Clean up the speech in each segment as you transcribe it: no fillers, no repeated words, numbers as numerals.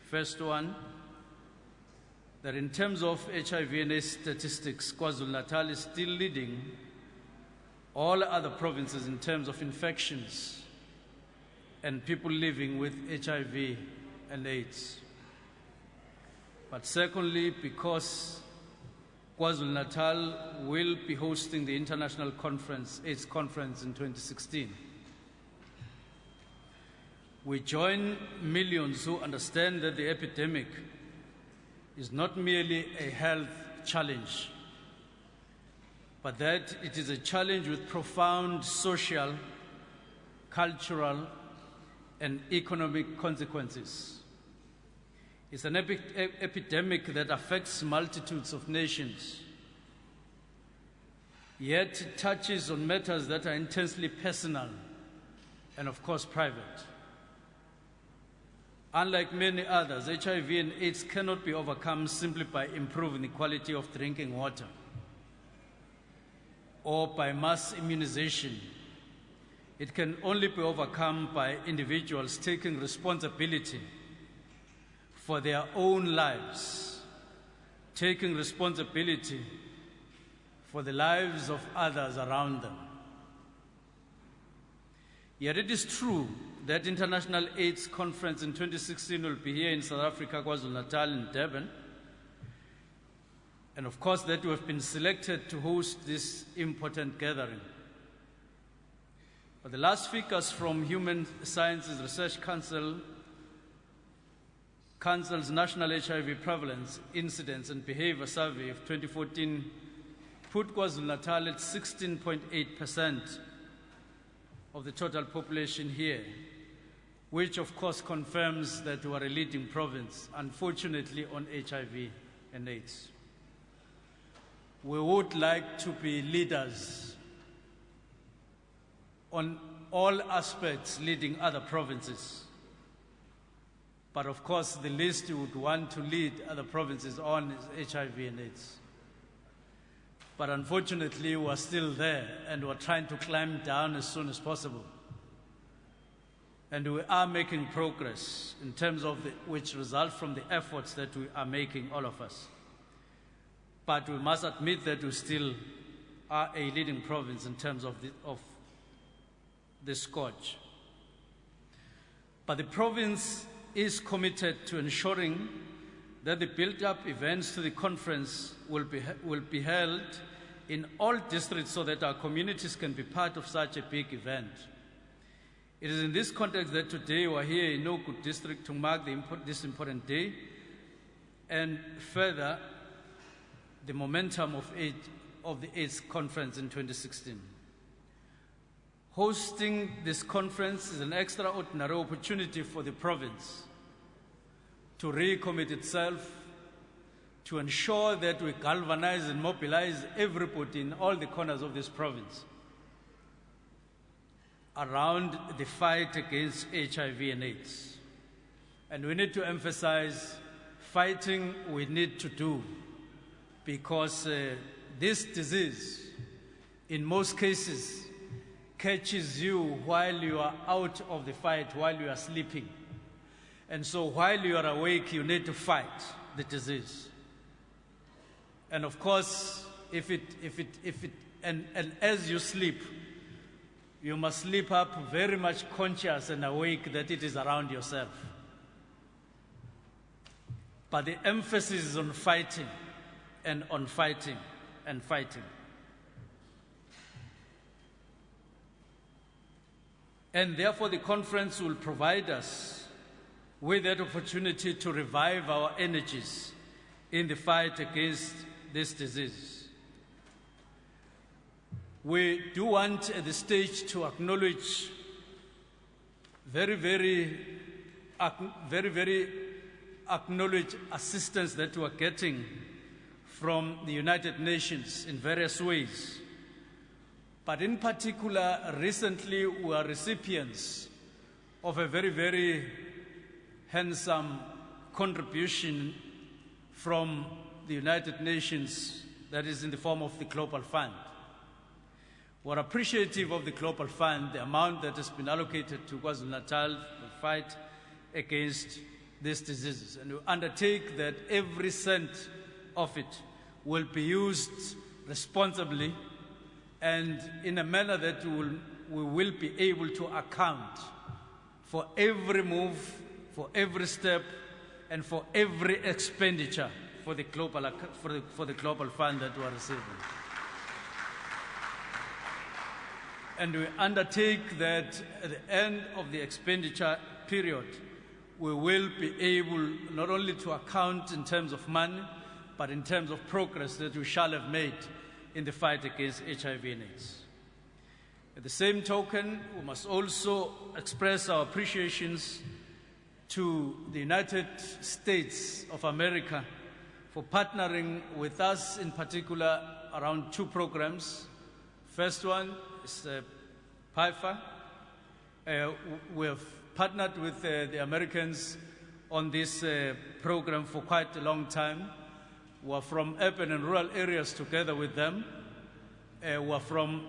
First one, that in terms of HIV and AIDS statistics, KwaZulu-Natal is still leading all other provinces in terms of infections and people living with HIV and AIDS. But secondly, because KwaZulu-Natal will be hosting the International AIDS Conference in 2016, we join millions who understand that the epidemic is not merely a health challenge, but that it is a challenge with profound social, cultural, and economic consequences. It's an epidemic that affects multitudes of nations, yet it touches on matters that are intensely personal and, of course, private. Unlike many others, HIV and AIDS cannot be overcome simply by improving the quality of drinking water or by mass immunization. It can only be overcome by individuals taking responsibility for their own lives, taking responsibility for the lives of others around them. Yet it is true that International AIDS Conference in 2016 will be here in South Africa, KwaZulu-Natal, in Durban. And of course that we have been selected to host this important gathering. But the last figures from Human Sciences Research Council's National HIV Prevalence, Incidence and Behavior Survey of 2014 put KwaZulu-Natal at 16.8% of the total population here, which of course confirms that we are a leading province, unfortunately, on HIV and AIDS. We would like to be leaders on all aspects, leading other provinces. But of course, the least you would want to lead other provinces on is HIV and AIDS. But unfortunately, we are still there, and we are trying to climb down as soon as possible. And we are making progress in terms of which result from the efforts that we are making, all of us. But we must admit that we still are a leading province in terms of the scourge. But the province is committed to ensuring that the built-up events to the conference will be held in all districts so that our communities can be part of such a big event. It is in this context that today we are here in Oku district to mark this important day and further the momentum of the AIDS conference in 2016. Hosting this conference is an extraordinary opportunity for the province to recommit itself, to ensure that we galvanize and mobilize everybody in all the corners of this province around the fight against HIV and AIDS. And we need to emphasize fighting we need to do, because this disease, in most cases, catches you while you are out of the fight, while you are sleeping. And so while you are awake, you need to fight the disease. And of course, and as you sleep, you must sleep up very much conscious and awake that it is around yourself. But the emphasis is on fighting and on fighting and fighting. And therefore the conference will provide us with that opportunity to revive our energies in the fight against this disease. We do want at the stage to acknowledge very acknowledge assistance that we are getting from the United Nations in various ways. But in particular, recently we are recipients of a very handsome contribution from the United Nations that is in the form of the Global Fund. We're appreciative of the Global Fund, the amount that has been allocated to KwaZulu-Natal to fight against these diseases. And we undertake that every cent of it will be used responsibly and in a manner that we will be able to account for every move, for every step, and for every expenditure for the global fund that we are receiving. And we undertake that at the end of the expenditure period, we will be able not only to account in terms of money, but in terms of progress that we shall have made in the fight against HIV and AIDS. At the same token, we must also express our appreciations to the United States of America for partnering with us, in particular, around two programs. First one is PIFA. We have partnered with the Americans on this program for quite a long time. We are from urban and rural areas together with them. We are from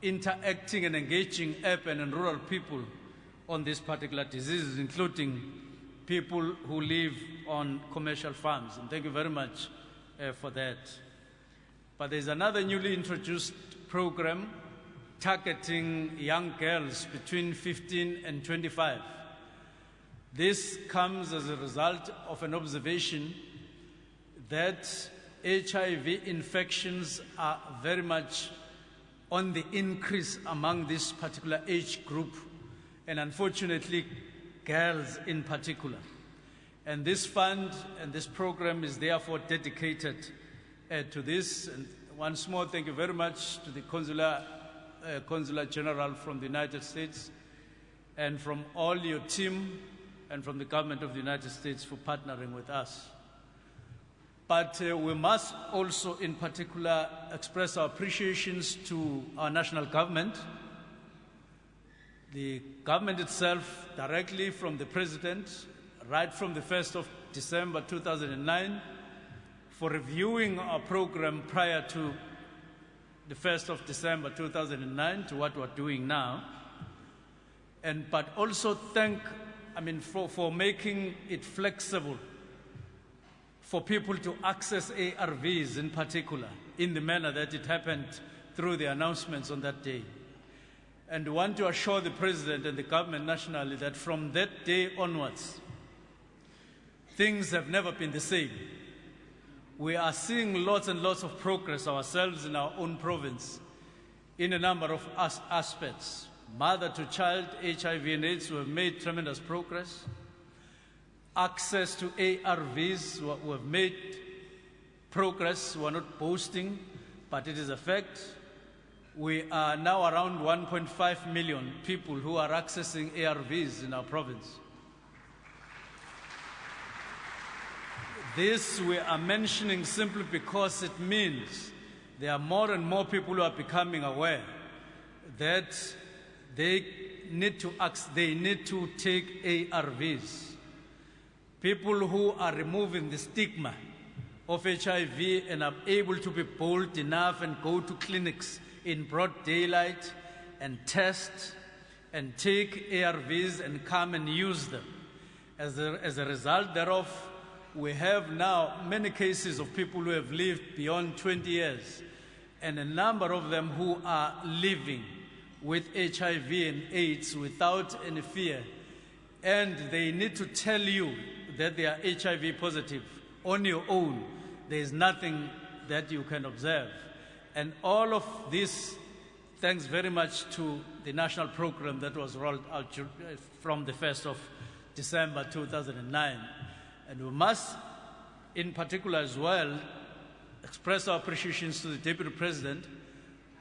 interacting and engaging urban and rural people on these particular diseases, including people who live on commercial farms. And thank you very much for that. But there's another newly introduced program targeting young girls between 15 and 25. This comes as a result of an observation that HIV infections are very much on the increase among this particular age group, and unfortunately, girls in particular. And this fund and this program is therefore dedicated to this. And once more, thank you very much to the Consular General from the United States and from all your team and from the government of the United States for partnering with us. But we must also, in particular, express our appreciations to our national government, the government itself, directly from the President, right from the 1st of December 2009, for reviewing our program prior to the 1st of December 2009 to what we're doing now. But also for making it flexible for people to access ARVs in particular, in the manner that it happened through the announcements on that day. And we want to assure the President and the government nationally that from that day onwards, things have never been the same. We are seeing lots and lots of progress ourselves in our own province in a number of aspects. Mother to child, HIV and AIDS, we have made tremendous progress. Access to ARVs, we have made progress. We are not boasting, but it is a fact. We are now around 1.5 million people who are accessing ARVs in our province. This we are mentioning simply because it means there are more and more people who are becoming aware that they need to take ARVs. People who are removing the stigma of HIV and are able to be bold enough and go to clinics in broad daylight and test and take ARVs and come and use them. As a result thereof, we have now many cases of people who have lived beyond 20 years, and a number of them who are living with HIV and AIDS without any fear. And they need to tell you that they are HIV positive on your own. There is nothing that you can observe. And all of this, thanks very much to the national program that was rolled out from the 1st of December 2009. And we must, in particular as well, express our appreciations to the Deputy President,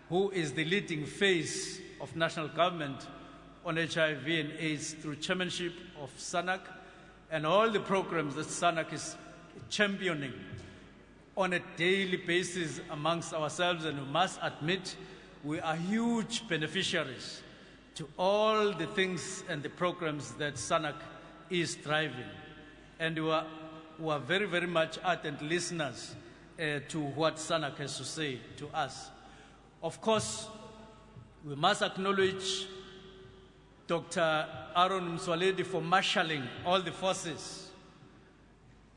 who is the leading face of national government on HIV and AIDS through chairmanship of SANAC and all the programs that SANAC is championing on a daily basis amongst ourselves. And we must admit we are huge beneficiaries to all the things and the programs that SANAC is driving. And we are very, very much ardent listeners to what SANAC has to say to us. Of course, we must acknowledge Dr. Aaron Mswaledi for marshalling all the forces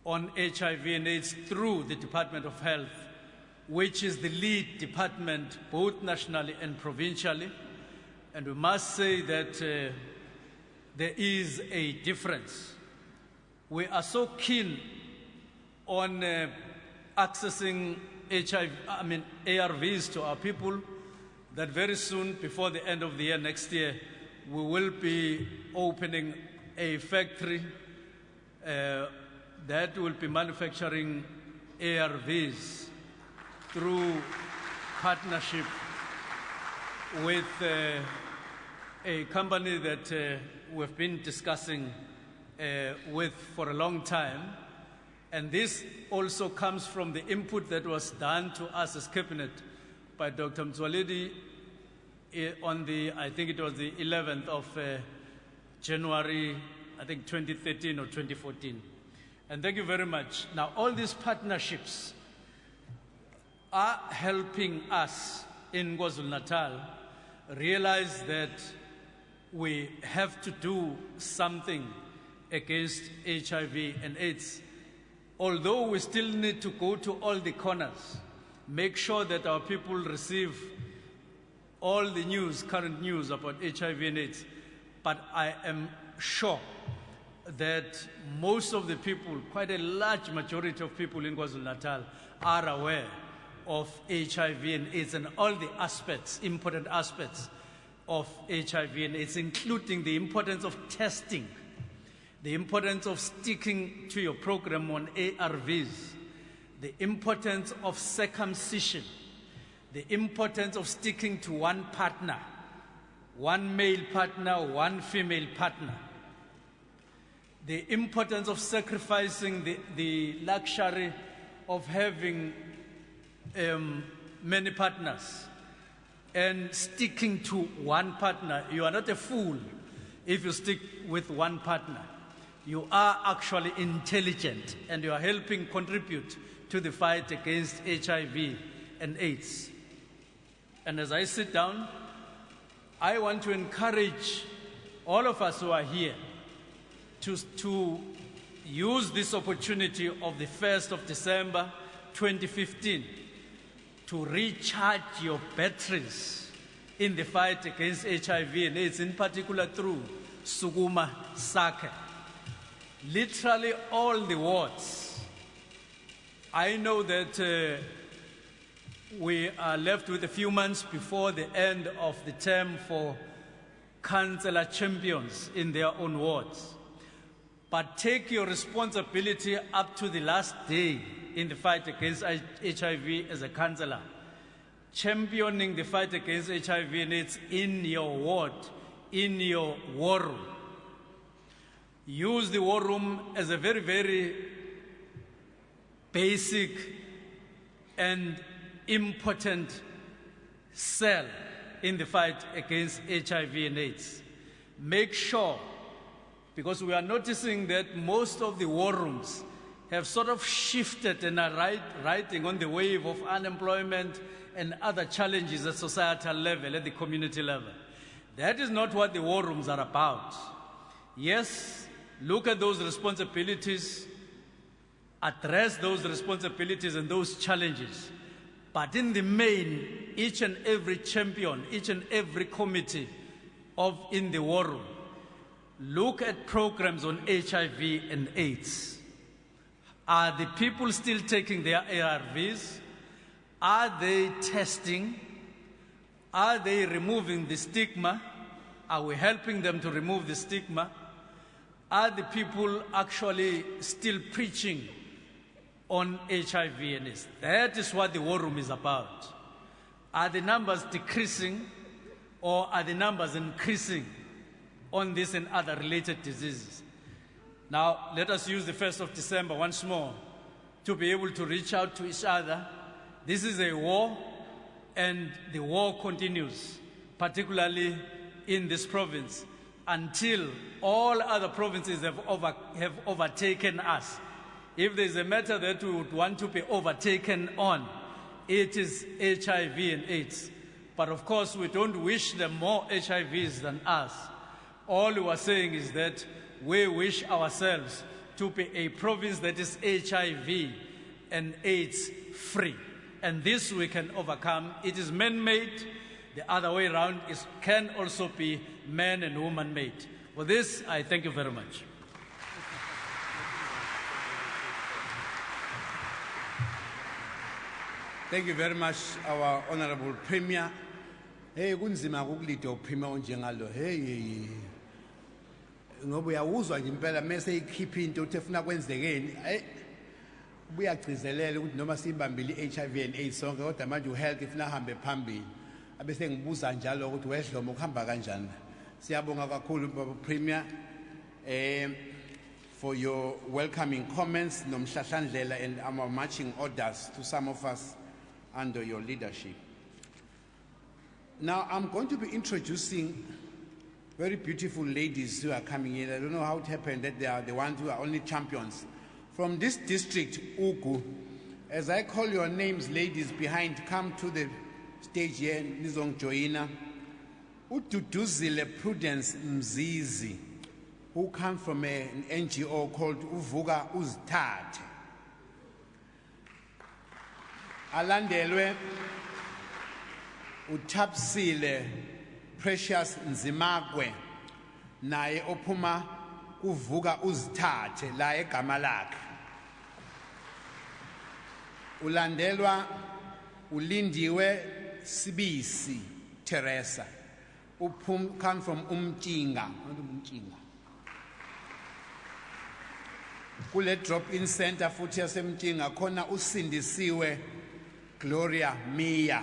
on HIV and AIDS through the Department of Health, which is the lead department both nationally and provincially. And we must say that there is a difference. We are so keen on accessing ARVs to our people that very soon, before the end of the year next year, we will be opening a factory that will be manufacturing ARVs through partnership with a company that we've been discussing with for a long time. And this also comes from the input that was done to us as Cabinet by Dr. Mtswaledi on the, I think it was the 11th of January, I think 2013 or 2014. And thank you very much. Now, all these partnerships are helping us in KwaZulu-Natal realize that we have to do something against HIV and AIDS. Although we still need to go to all the corners, make sure that our people receive all the news, current news about HIV and AIDS. But I am sure that most of the people, quite a large majority of people in KwaZulu-Natal, are aware of HIV and AIDS and all the aspects, important aspects of HIV and AIDS, including the importance of testing, the importance of sticking to your program on ARVs, the importance of circumcision, the importance of sticking to one partner, one male partner, one female partner, the importance of sacrificing the luxury of having many partners and sticking to one partner. You are not a fool if you stick with one partner. You are actually intelligent and you are helping contribute to the fight against HIV and AIDS. And as I sit down, I want to encourage all of us who are here to use this opportunity of the 1st of December 2015 to recharge your batteries in the fight against HIV and AIDS, in particular through Sukuma Sake. Literally all the wards. I know that we are left with a few months before the end of the term for councillor champions in their own wards. But take your responsibility up to the last day in the fight against HIV as a councillor, championing the fight against HIV and AIDS in your ward, in your war room. Use the war room as a very, very basic and important cell in the fight against HIV and AIDS. Make sure, because we are noticing that most of the war rooms have sort of shifted and are riding on the wave of unemployment and other challenges at societal level, at the community level. That is not what the war rooms are about. Yes, look at those responsibilities, address those responsibilities and those challenges. But in the main, each and every champion, each and every committee in the war room, look at programs on HIV and AIDS. Are the people still taking their ARVs? Are they testing? Are they removing the stigma? Are we helping them to remove the stigma? Are the people actually still preaching on HIV and AIDS? That is what the war room is about. Are the numbers decreasing or are the numbers increasing on this and other related diseases? Now, let us use the 1st of December once more to be able to reach out to each other. This is a war, and the war continues, particularly in this province, until all other provinces have overtaken us. If there's a matter that we would want to be overtaken on, it is HIV and AIDS. But of course, we don't wish them more HIVs than us. All we are saying is that we wish ourselves to be a province that is HIV and AIDS free. And this we can overcome. It is man-made. The other way around can also be man and woman-made. For this, I thank you very much. Thank you very much, our Honorable Premier. Hey, kunzima ukulida uPremier onjengalo. Hey, ngoba uyawuzwa nje impela mase ikhipha into uthi ufuna kwenzekeni. Hey, buyagcizelela ukuthi noma simbambile iHIV and AIDS sonke kodwa manje uhealth ifuna hambe phambili. Abese ngibuza njalo ukuthi wedlomo kuhamba kanjani. Siyabonga kakhulu Baba Premier for your welcoming comments nomhlahlandlela and our marching orders to some of us under your leadership. Now I'm going to be introducing very beautiful ladies who are coming in. I don't know how it happened that they are the ones who are only champions. From this district, Ugu, as I call your names, ladies behind, come to the stage here, Nizong Joina. Ududuzile Prudence Mzizi, who come from an NGO called Uvuka Uzithathe. Alandelwe Utapsile Precious Nzimagwe, naye ophuma Uvuka Uzithathe la egama lakhe. Ulandelwa Ulindiwe Sibisi Teresa, come from Umtinga. Kule drop-in center futhi yasemtinga khona usindisiwe Gloria Mia.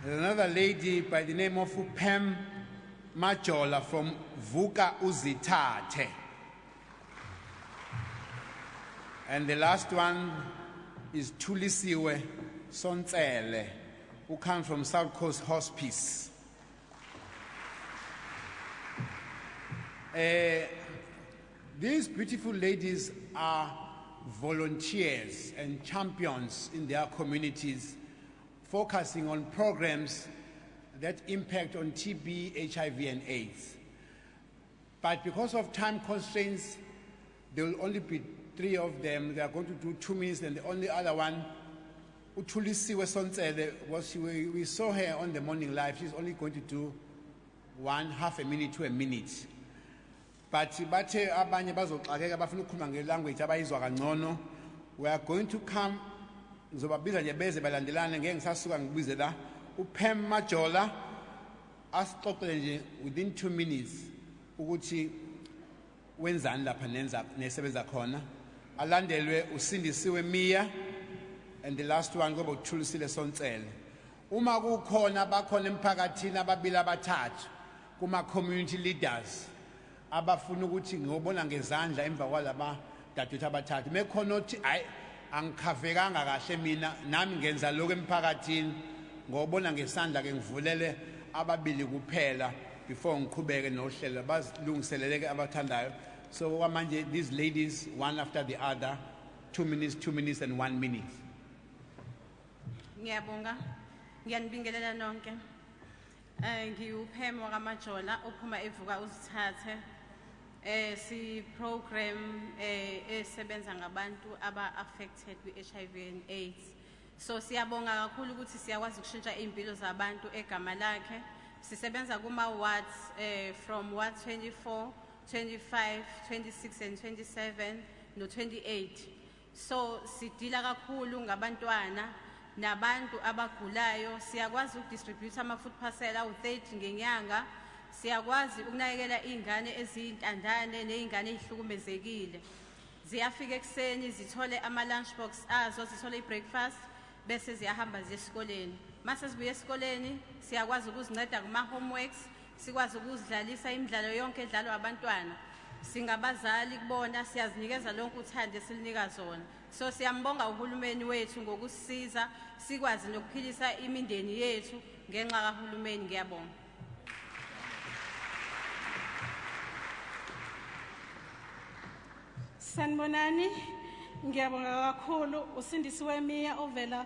There's another lady by the name of Pam Majola from Vuka Uzithathe. And the last one is Tulisiwe Sontsele, who comes from South Coast Hospice. These beautiful ladies are volunteers and champions in their communities, focusing on programs that impact on TB, HIV, and AIDS. But because of time constraints, there will only be 3 of them. They are going to do 2 minutes, and the only other one, Utulisiwe Sontsele, we saw her on the morning live. She's only going to do half a minute to a minute. But we are going to come. Pam Majola, within 2 minutes. Wenzani lapha nesebenza khona. Alandelwe usindisiwe Mia, and the last one go about Thulisile Sontsele. Uma kukhona bakhona emphakathini ababili abathathu kuma community leaders abafuna ukuthi ngobona ngezandla emva kwalaba dadethu abathathu mekhona uthi hayi angikhavekanga kahle mina nami ngenza lokho emphakathini ngobona ngesandla ke ngivulele ababili kuphela before ngiqhubeke nohlelo bazilungiseleleke abathandayo. So manje these ladies, one after the other, 2 minutes and 1 minute. Ngiyabonga, ngiyanibingelela nonke. NgiuPhemo kaMajola ophuma evuka uzithathe. Si program esebenza ngabantu aba affected with HIV and AIDS. So siyabonga kakhulu ukuthi siyakwazi ukushintsha impilo zabantu egama lakhe. Sisebenza kuma wards from ward 24, 25, 26 and 27 no 28. So sidila kakhulu ngabantwana nabantu abagulayo. Siyakwazi ukudistribute ama food parcel awu-30 ngenyanga. Siyakwazi ukunakekela izingane eziyintandane nezingane ezihlukumezekile. Ziyafika ekseni zithole ama lunch box azo, zithole ibreakfast bese ziyahamba ziye esikoleni. Mase sibuye esikoleni siyakwazi ukuzinceda kuma homeworks, sikwazi ukuzidlalisa imidlalo yonke edlalwa abantwana. Singabazali kubona siyazinikeza lonke uthando esilinika zona. So siyambonga uhulumeni wethu ngokusisiza sikwazi nokuphilisa imindeni yethu ngenxa kahulumeni. Ngiyabonga. Sanibonani, ngiyabonga kakhulu usindisiwe Mia ovela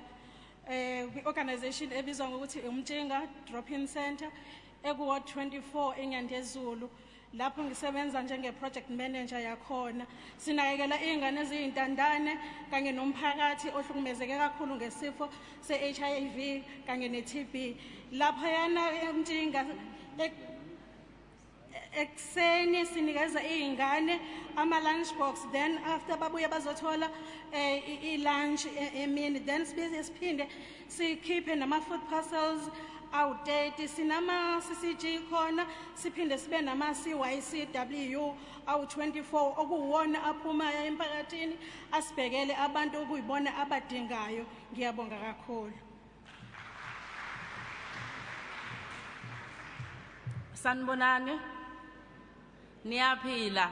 organization ebizwa ngokuthi Umtinga Drop-in Center eku Ward 24 eNyandezulu. lapho ngisebenza njenge-project manager yakhona. Sinakekela iy'ngane eziyintandane kanye nomphakathi ohlukumezeke kakhulu ngesifo se-HIV kanye ne-TB. Lapho yana emjinga ekseni sinikeza iy'ngane ama-lunch box, then after babuye bazothola i-lunch emini, then siphinde sikhiphe nama-food parcels awu-30. Sinama-CCG khona, siphinde sibe nama-CYCW awu-24 okuwona aphumayo emphakathini asibhekele abantu okuyibona abadingayo. Ngiyabonga kakhulu. Sanibonani, niyaphila.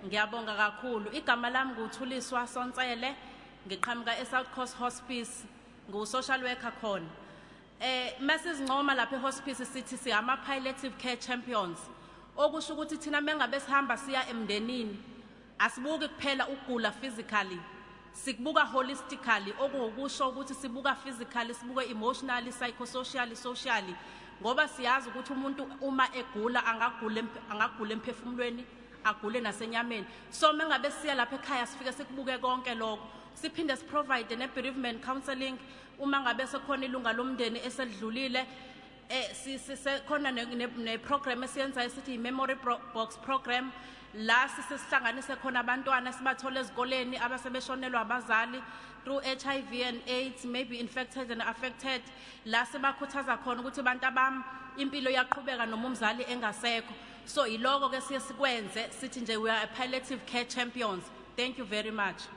Ngiyabonga kakhulu. Igama lami nguThuliswa Sontsele, ngiqhamuka eSouth Coast Hospice, ngu-social worker khona. Masizincoma lapha ehospice sithi siyama palliative care champions. Okusho ukuthi thina mengabe sihamba siya emndenini, asibuki kuphela ukugula physically, sikubuka holistically, okuwukusho ukuthi sibuka physically, sibuka emotionally, psychosocially, socially. Ngoba siyazi ukuthi umuntu uma egula angagula emphefumulweni, agule nasenyameni. So mengabe siya lapha ekhaya sifike sikubuke konke lokho. Siphinde siprovide ne-bereavement counseling uma ngabe sekhona ilunga lomndeni esedlulile. Sikhona ne-program esiyenza esithi i-memory box program, la sisihlanganise khona abantwana sibathole ezikoleni abasebeshonelwa abazali through HIV and AIDS, maybe infected and affected. La sibakhuthaza khona ukuthi abantu abami impilo yaqhubeka noma umzali engasekho. So iloko ke siye sikwenze sithi nje we are palliative care champions. Thank you very much.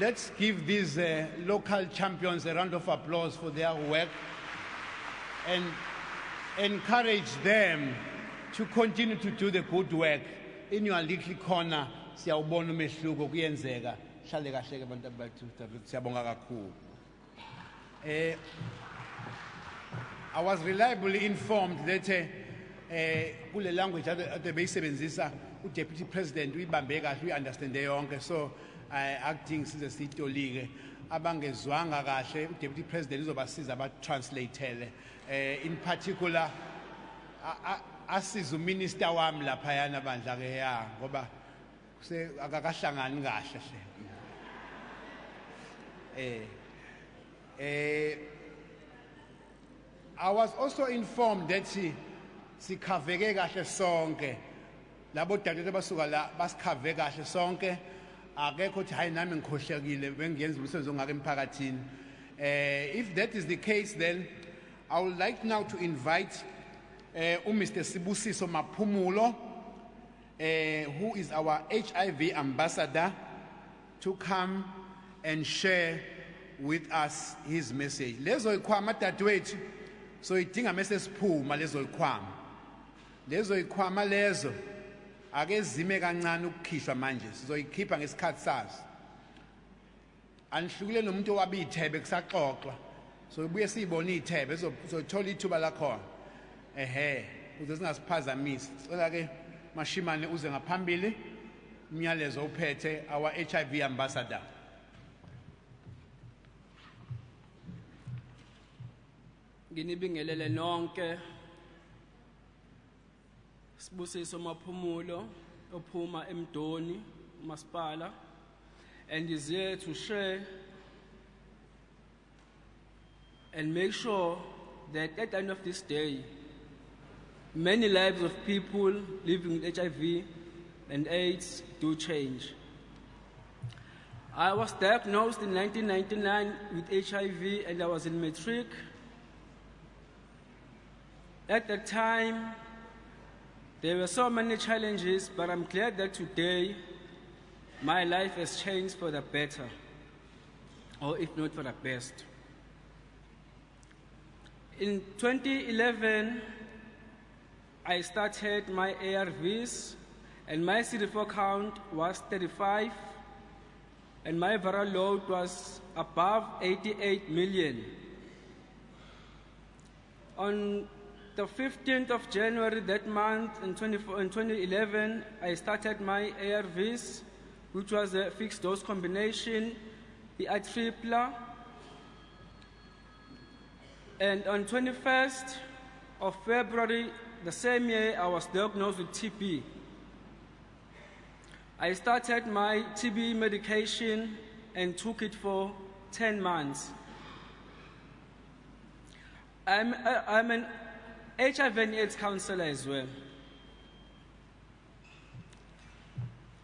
Let's give these local champions a round of applause for their work and encourage them to continue to do the good work. In your little corner, siyawubona umehluko kuyenzeka. Hlale kahle ke abantu bethu, siyabonga kakhulu. I was reliably informed that kule language ade beyisebenzisa uDeputy President uyibambe kahle uyiunderstande yonke, so acting size sitolike abangezwanga kahle uDeputy President uzobasiza abatranslateele. In particular asiza uminister wami lapha yana bandla ke ya ngoba akakahlangani kahle hle. I was also informed that sikhaveke kahle sonke labo dadethu basuka la basikhave kahle sonke, akekho ukuthi hayi nami ngikhohlekile bengiyenza umsebenzi ongaka emphakathini. If that is the case, then I would like now to invite Mr. Sibusiso Maphumulo, who is our HIV ambassador, to come and share with us his message. Lezo ikhwama dadewethu, so idinga message phuma lezo ikhwama lezo ake zime kancane ukukhishwa manje, sizoyikhipha ngesikhathi sazo. Anihlukile nomuntu owabi ithebe kusaxoxwa, so ibuye siyibona ithebe zothola ithuba lakhona. Ukuze singasiphazamisi. Cela ke Mashimane uze ngaphambili umyalezo uphethe our HIV ambassador. Nginibingelele nonke. Sibusiso Maphumulo ophuma eMdoni uMasipala, and is here to share and make sure that at the end of this day, many lives of people living with HIV and AIDS do change. I was diagnosed in 1999 with HIV and I was in matric. At that time, there were so many challenges, but I'm glad that today my life has changed for the better, or if not for the best. In 2011, I started my ARVs, and my CD4 count was 35, and my viral load was above 88 million. On the 15th of January that month, in 2011, I started my ARVs, which was a fixed dose combination, the tripla. And on 21st of February the same year, I was diagnosed with TB. I started my TB medication and took it for 10 months. I'm an HIV and AIDS counselor as well.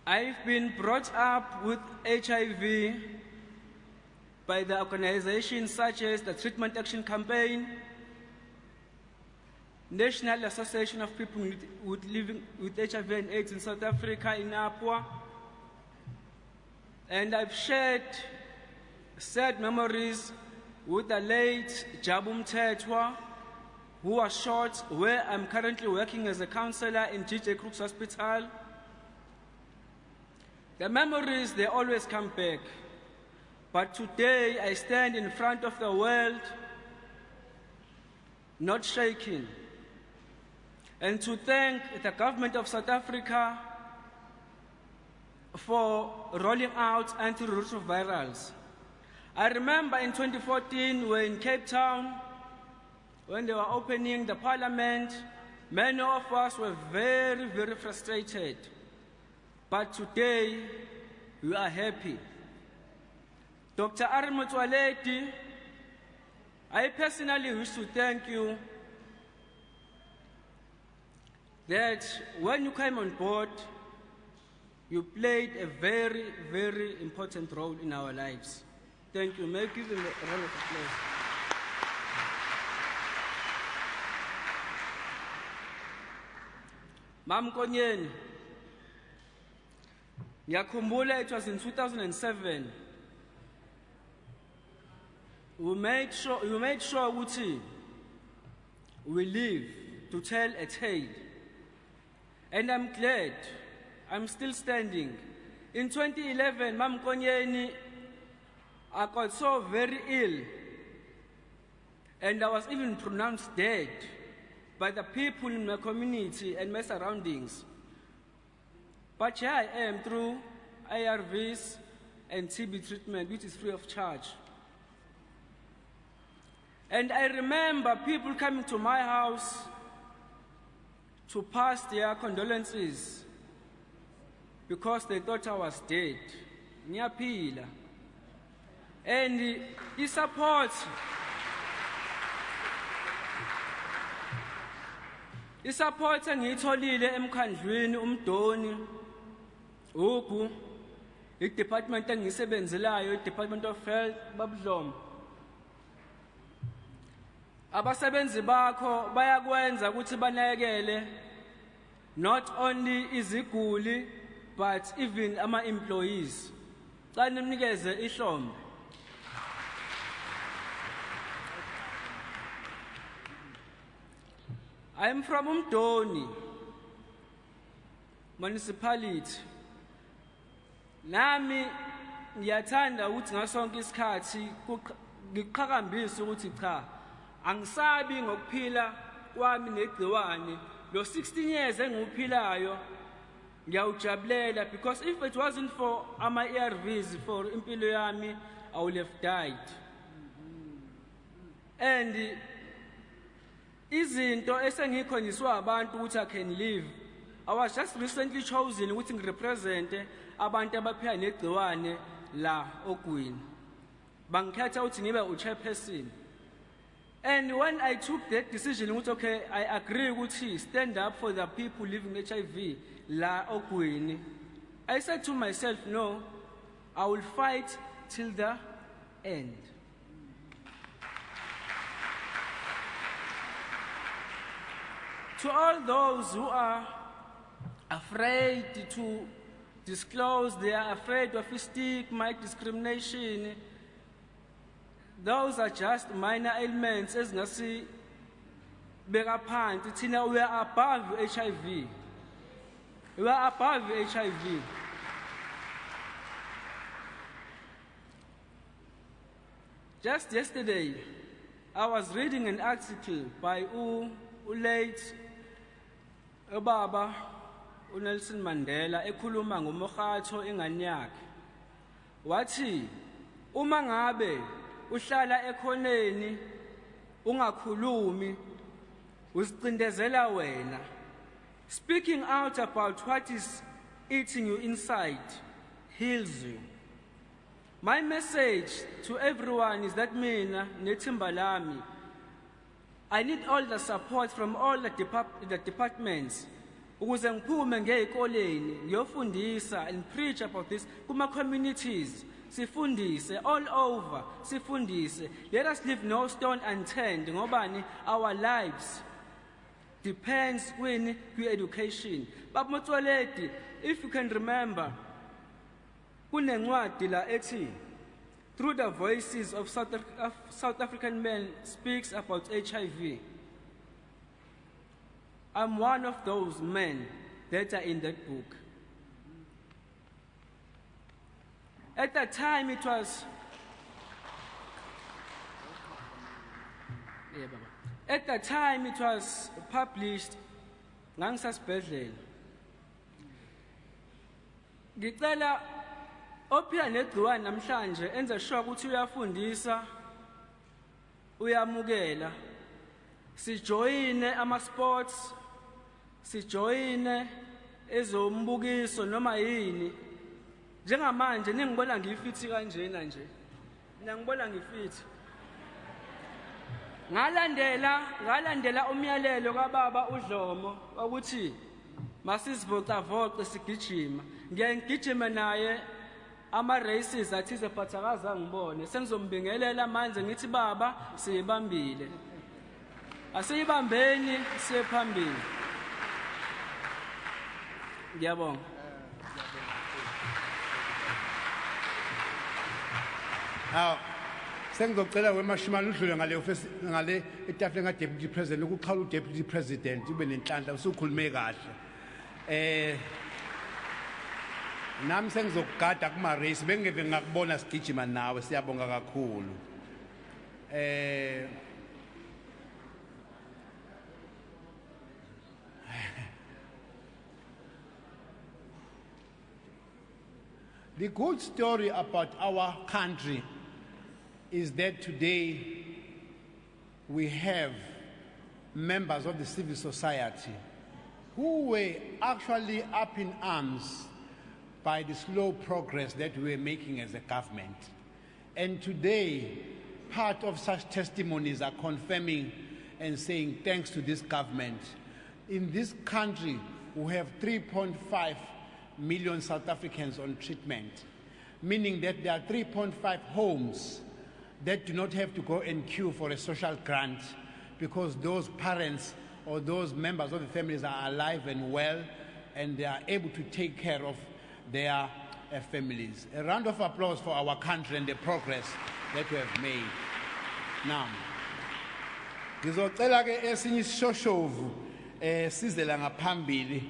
I've been brought up with HIV by the organizations such as the Treatment Action Campaign, National Association of People living with HIV and AIDS in South Africa, in APWA. And I've shared sad memories with the late Jabu Mthethwa, who was shot, where I'm currently working as a counselor in GJ Crooks Hospital. The memories, they always come back. But today, I stand in front of the world, not shaking, and to thank the government of South Africa for rolling out antiretrovirals. I remember in 2014, we were in Cape Town, when they were opening the parliament, many of us were very, very frustrated. But today, we are happy. Dr. Aaron Motsoaledi, I personally wish to thank you that when you came on board, you played a very, very important role in our lives. Thank you. May I give him a round of applause? Mam Konyeni, ngiyakhumbula, it was in 2007. You made sure ukuthi we live to tell a tale. And I'm glad I'm still standing. In 2011, Mam Konyeni, I got so very ill, and I was even pronounced dead by the people in my community and my surroundings. But here I am through ARVs and TB treatment, which is free of charge. And I remember people coming to my house to pass their condolences because they thought I was dead. Ngiyaphila. And the support engiyitholile emkhandlwini uMdoni ugu i-department engisebenzelayo, i-Department of Health babudloma. Abasebenzi bakho bayakwenza ukuthi banakekele not only iziguli but even ama-employees. Xa nimnikeze ihlombe. I'm from Umdoni municipality. Nami ngiyathanda ukuthi ngasonke isikhathi ngiqhakambise ukuthi cha, angisabi ngokuphila kwami negciwane. Lo 16 years enguphilayo ngiyawujabulela, because if it wasn't for ama-ARVs for impilo yami, I would have died. And izinto esengikhonyiswa abantu ukuthi I can live, I was just recently chosen ukuthi ngirepresente abantu abaphila negciwane la Ogwini. Bangikhetha ukuthi ngibe u-chairperson. And when I took that decision, okay, I agree ukuthi stand up for the people living with HIV la Ogwini, I said to myself, no, I will fight till the end. To all those who are afraid to disclose, they are afraid of stigma, discrimination, those are just minor ailments. As ngasi beka phansi thina, we are above HIV. We are above HIV. Just yesterday, I was reading an article by late Baba Nelson Mandela ekhuluma ngomokhatho engane yakhe. Wathi uma ngabe uhlala ekhoneni ungakhulumi, Usicindezela wena. Speaking out about what is eating you inside heals you. My message to everyone is that mina nethimba lami, I need all the support from all the departments. Ukuze ngiphume ngezikoleni ngiyofundisa and preach about this kuma communities. Sifundise all over, sifundise. Let us leave no stone unturned. Ngobani, our lives depends on education. But Motsoaledi, if you can remember, kunencwadi la ethi, through the voices of South African men speaks about HIV. I'm one of those men that are in that book. At that time it was, published ngangisasibhedlela. Ngicela ophila negciwane namhlanje enze sure ukuthi uyafundisa, uyamukela. Sijoyine ama-sports, sijoyine ezombukiso noma yini. Njengamanje ningibona ngifithi kanjena nje. Nangibona ngifithi. Ngalandela umyalelo kaBaba uDlomo ukuthi masizivocavoce sigijima. Ngiyagijima naye ama races athize phathakaza ngibone. Sengizombingelela manje ngithi baba siyibambile. Asiyibambeni siyephambili. Ngiyabonga. Now, sengizocela weMashimane udlule ngale etafuleni ka-Deputy President ukuqhala u-Deputy President ube nenhlanhla usukhulume kahle. Nami sengizokugada kuma-race bengeve ngakubona sigijima nawe siyabonga kakhulu. The good story about our country is that today we have members of the civil society who were actually up in arms by the slow progress that we were making as a government. And today, part of such testimonies are confirming and saying thanks to this government. In this country, we have 3.5 million South Africans on treatment, meaning that there are 3.5 homes that do not have to go and queue for a social grant because those parents or those members of the families are alive and well and they are able to take care of their families. A round of applause for our country and the progress that we have made. Now, ngizocela ke esinye isishoshovu sizela ngaphambili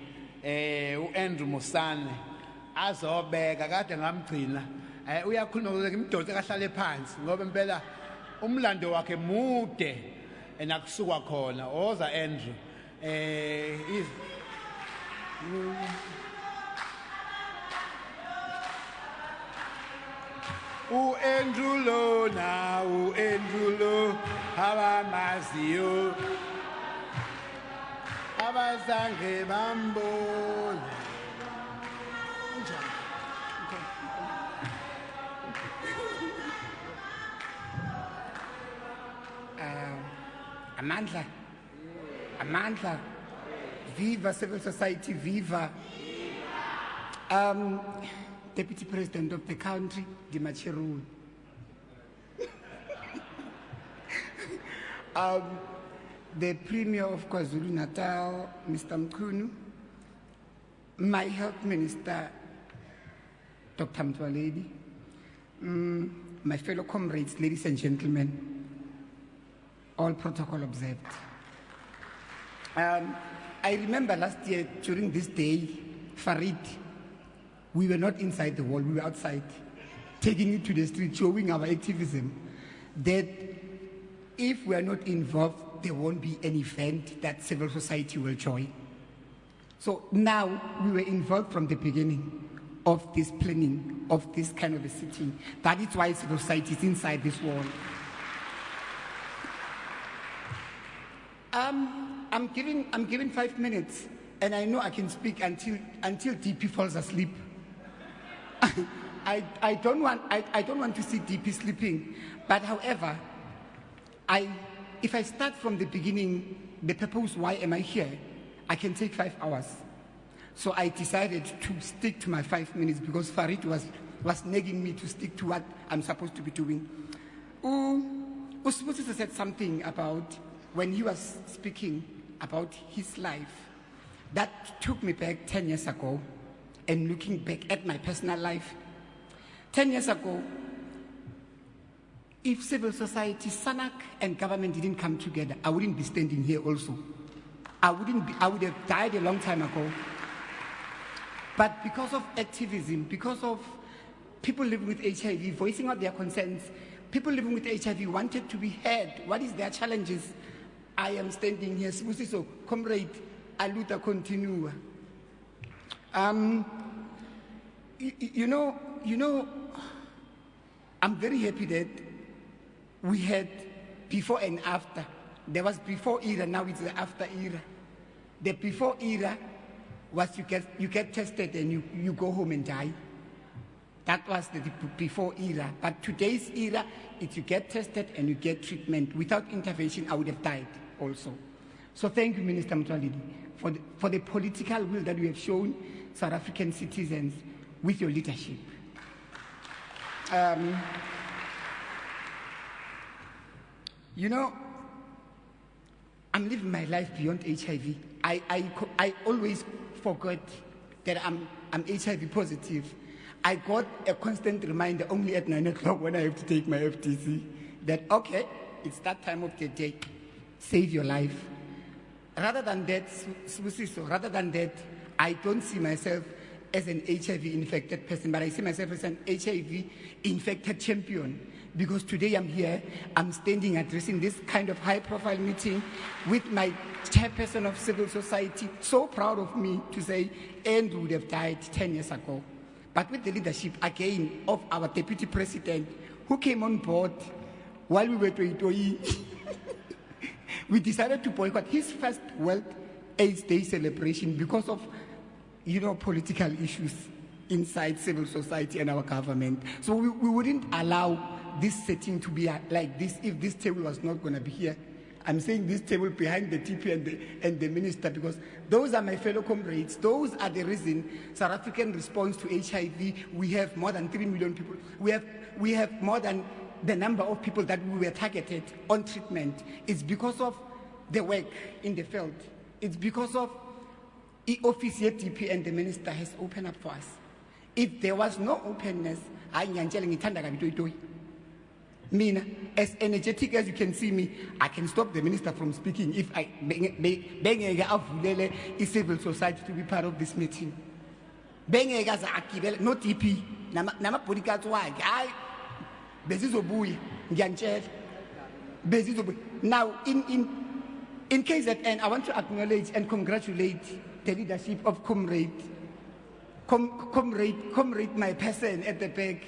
uAndrew Musane azobeka kade ngamgcina uyakhuluma ukuthi ngimdonse kahlale phansi ngoba impela umlando wakhe mude enakusuka khona oza Andrew uAndrew lo na uAndrew lo abamaziyo abazange bambona Amandla, viva civil society, viva. Deputy President of the country, Dimacheru. The Premier of KwaZulu-Natal, Mr. Mkhunu, my Health Minister, Dr. Mtwaledi, my fellow comrades, ladies and gentlemen, all protocol observed. I remember last year during this day, Farid, we were not inside the wall, we were outside, taking it to the street, showing our activism, that if we are not involved, there won't be an event that civil society will join. So now we were involved from the beginning of this planning, of this kind of a sitting. That is why civil society is inside this wall. I'm given 5 minutes, and I know I can speak until DP falls asleep. I don't want to see DP sleeping, but however, if I start from the beginning, the purpose why am I here, I can take 5 hours. So I decided to stick to my 5 minutes because Farid was nagging me to stick to what I'm supposed to be doing. Usbusiso said something about when he was speaking about his life. That took me back 10 years ago and looking back at my personal life. 10 years ago, if civil society, SANAC, and government didn't come together, I wouldn't be standing here also. I would have died a long time ago. But because of activism, because of people living with HIV, voicing out their concerns, people living with HIV wanted to be heard. What is their challenges? I am standing here. So, comrade, aluta continua. You know, I'm very happy that we had before and after. There was before era, now it's the after era. The before era was you get tested and you go home and die. That was the before era. But today's era, it's you get tested and you get treatment. Without intervention, I would have died also. So thank you, Minister Mtwalidi, for the political will that you have shown South African citizens with your leadership. You know, I'm living my life beyond HIV. I always forgot that I'm HIV positive. I got a constant reminder only at 9 o'clock when I have to take my FTC that, okay, it's that time of the day. Save your life. Rather than that, I don't see myself as an HIV-infected person, but I see myself as an HIV-infected champion. Because today I'm here, I'm standing addressing this kind of high-profile meeting with my chairperson of civil society, so proud of me to say, Andrew would have died 10 years ago. But with the leadership, again, of our deputy president, who came on board while we were doing we decided to boycott his first World AIDS Day celebration because of, political issues inside civil society and our government. So we wouldn't allow this setting to be like this if this table was not going to be here. I'm saying this table behind the TP and the minister because those are my fellow comrades. Those are the reason South African response to HIV. We have more than 3 million people. We have more than the number of people that we were targeted on treatment. It's because of the work in the field. It's because of the office here, TP and the minister has opened up for us. If there was no openness, Mina, as energetic as you can see me, I can stop the minister from speaking if I beg civil society to be part of this meeting. Not EP, Nama Podicats wag. Now, in KZN, I want to acknowledge and congratulate the leadership of Comrade, my person at the back.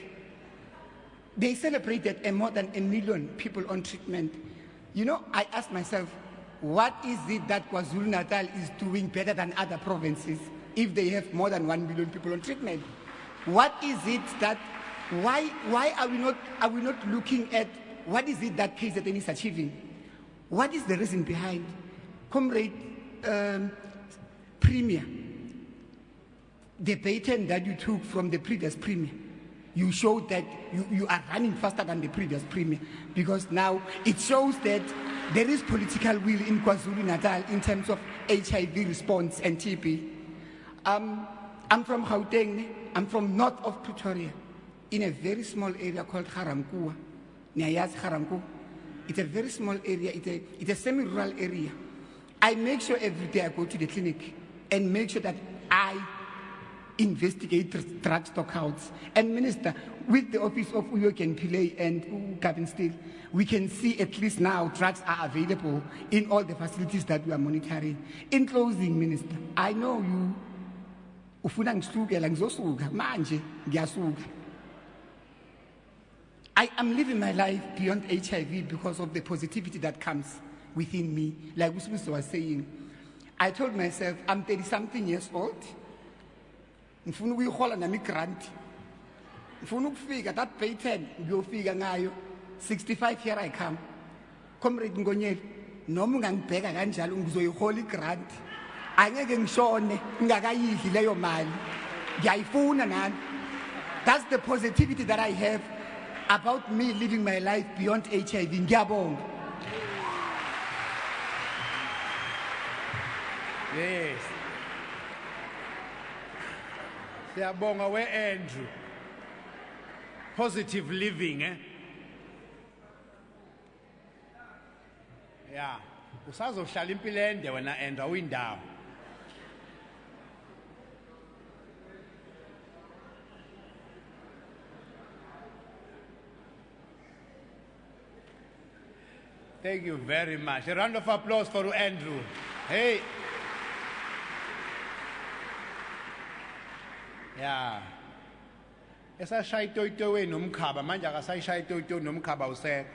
They celebrated more than 1 million people on treatment. I asked myself, what is it that KwaZulu-Natal is doing better than other provinces if they have more than 1 million people on treatment? What is it that, why are we not looking at what is it that KZN is achieving? What is the reason behind? Comrade Premier, the baton that you took from the previous Premier, you showed that you are running faster than the previous Premier because now it shows that there is political will in KwaZulu-Natal in terms of HIV response and TB. I'm from Gauteng, I'm from north of Pretoria, in a very small area called Garamkua. Nyayaz Garamkua. It's a very small area, it's a semi-rural area. I make sure every day I go to the clinic and make sure that I investigate drug stockouts. And Minister, with the office of Uyoken Pillay and Gavin Steele, we can see at least now drugs are available in all the facilities that we are monitoring. In closing, Minister, I know you ufuna ngisukela ngizosuka manje ngiyasuka. I am living my life beyond HIV because of the positivity that comes within me. Like Usibusiso was saying, I told myself, I'm 30-something years old. Ngifuna ukuyihola nami grant. Ngifuna ukufika that pattern ngiyofika ngayo 65 here I come. Comrade Ngonyeli, noma ungangibheka kanjalo ngizoyihola igrant. Angeke ngishone ngingakayidli leyo mali. Ngiyayifuna nami. That's the positivity that I have about me living my life beyond HIV. Ngiyabonga. Yes. Siyabonga we Andrew. Positive living, eh? Yeah. Usazohlala impilo ende wena Andrew awindawo. Thank you very much. A round of applause for Andrew. Hey. Yeah. Esashaya itoyito wenu nomkhaba manje akasayishaya itoyito nomkhaba usekho.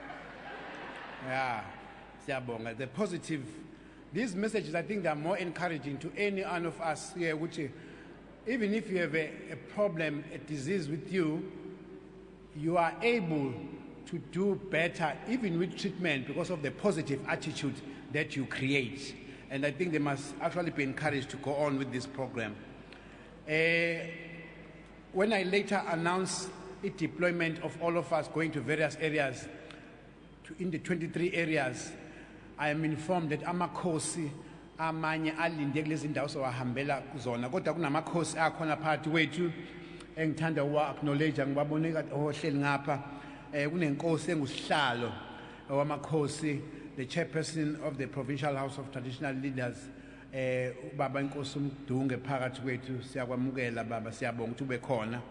Yeah. Siyabonga. The positive. These messages, I think, they are more encouraging to any one of us here, which even if you have a problem, a disease with you, you are able to do better even with treatment because of the positive attitude that you create. And I think they must actually be encouraged to go on with this program. When I later announced the deployment of all of us going to various areas, in the 23 areas, I am informed that amakhosi amanye alinde kulezi ndawo sowahambela kuzona kodwa kunamakhosi akhona phakathi wethu engithanda uwa-acknowledge ngibabone kade ohleli ngapha kunenkosi engusihlalo wamakhosi, the chairperson of the Provincial House of Traditional Leaders, ubaba inkosi uMdunge phakathi kwethu. Siyakwamukela baba, siyabonga ukuthi ube khona.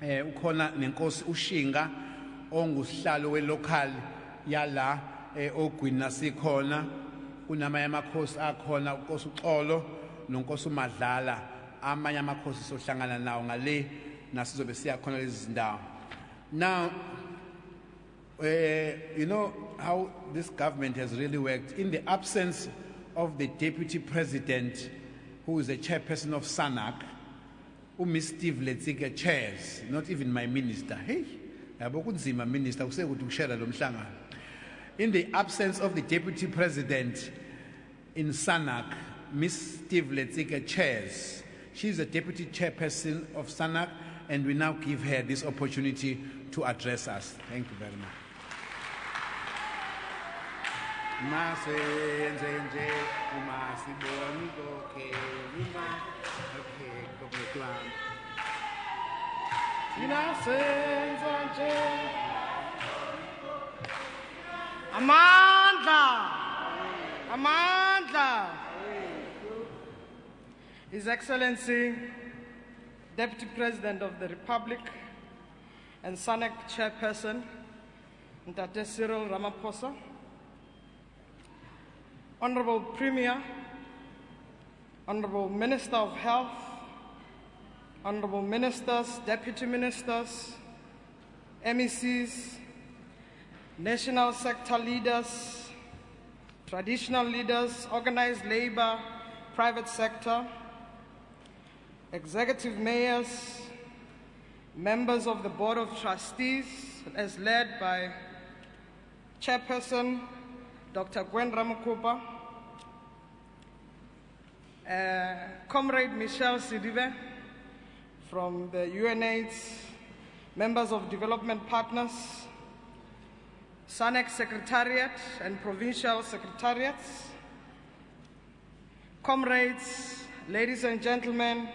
Ukhona nenkosi uShinga ongusihlalo welocal yala ogwini nasikhona. Kunamanye amakhosi akhona uNkosi uXolo noNkosi uMadlala, amanye amakhosi sohlangana nawo ngale nasizobe siyakhona lezi zindawo. Now, you know how this government has really worked. In the absence of the deputy president, who is the chairperson of SANAC, Miss Steve Letsika chairs, not even my minister. Hey, minister, in the absence of the deputy president in SANAC, Miss Steve Letsika chairs. She's the deputy chairperson of SANAC, and we now give her this opportunity to address us. Thank you very much. Amandla. His Excellency, Deputy President of the Republic and SANAC Chairperson, Ntate Cyril Ramaphosa, Honorable Premier, Honorable Minister of Health, Honorable Ministers, Deputy Ministers, MECs, National Sector Leaders, Traditional Leaders, Organized Labor, Private Sector, Executive Mayors, members of the Board of Trustees, as led by Chairperson Dr. Gwen Ramukupa, Comrade Michelle Sidibe from the UNAIDS, members of development partners, SANAC Secretariat and Provincial Secretariats, comrades, ladies and gentlemen,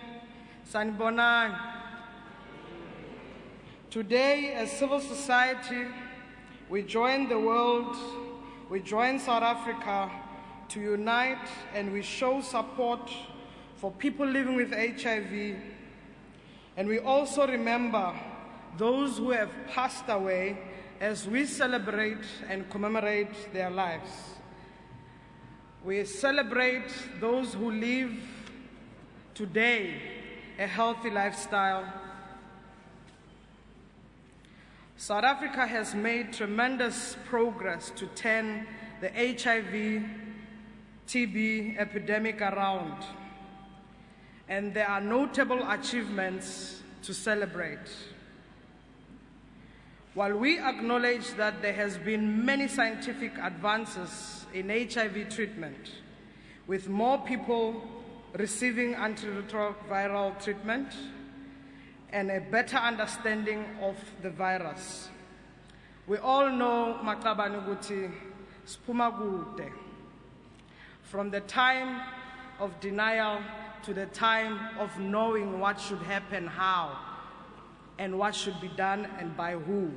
Sanibonang. Today, as civil society, we join the world, we join South Africa to unite, and we show support for people living with HIV. And we also remember those who have passed away as we celebrate and commemorate their lives. We celebrate those who live today a healthy lifestyle. South Africa has made tremendous progress to turn the HIV, TB epidemic around, and there are notable achievements to celebrate. While we acknowledge that there has been many scientific advances in HIV treatment, with more people receiving antiretroviral treatment and a better understanding of the virus, we all know Maqabane ukuthi siphuma kude. From the time of denial to the time of knowing what should happen, how, and what should be done and by who.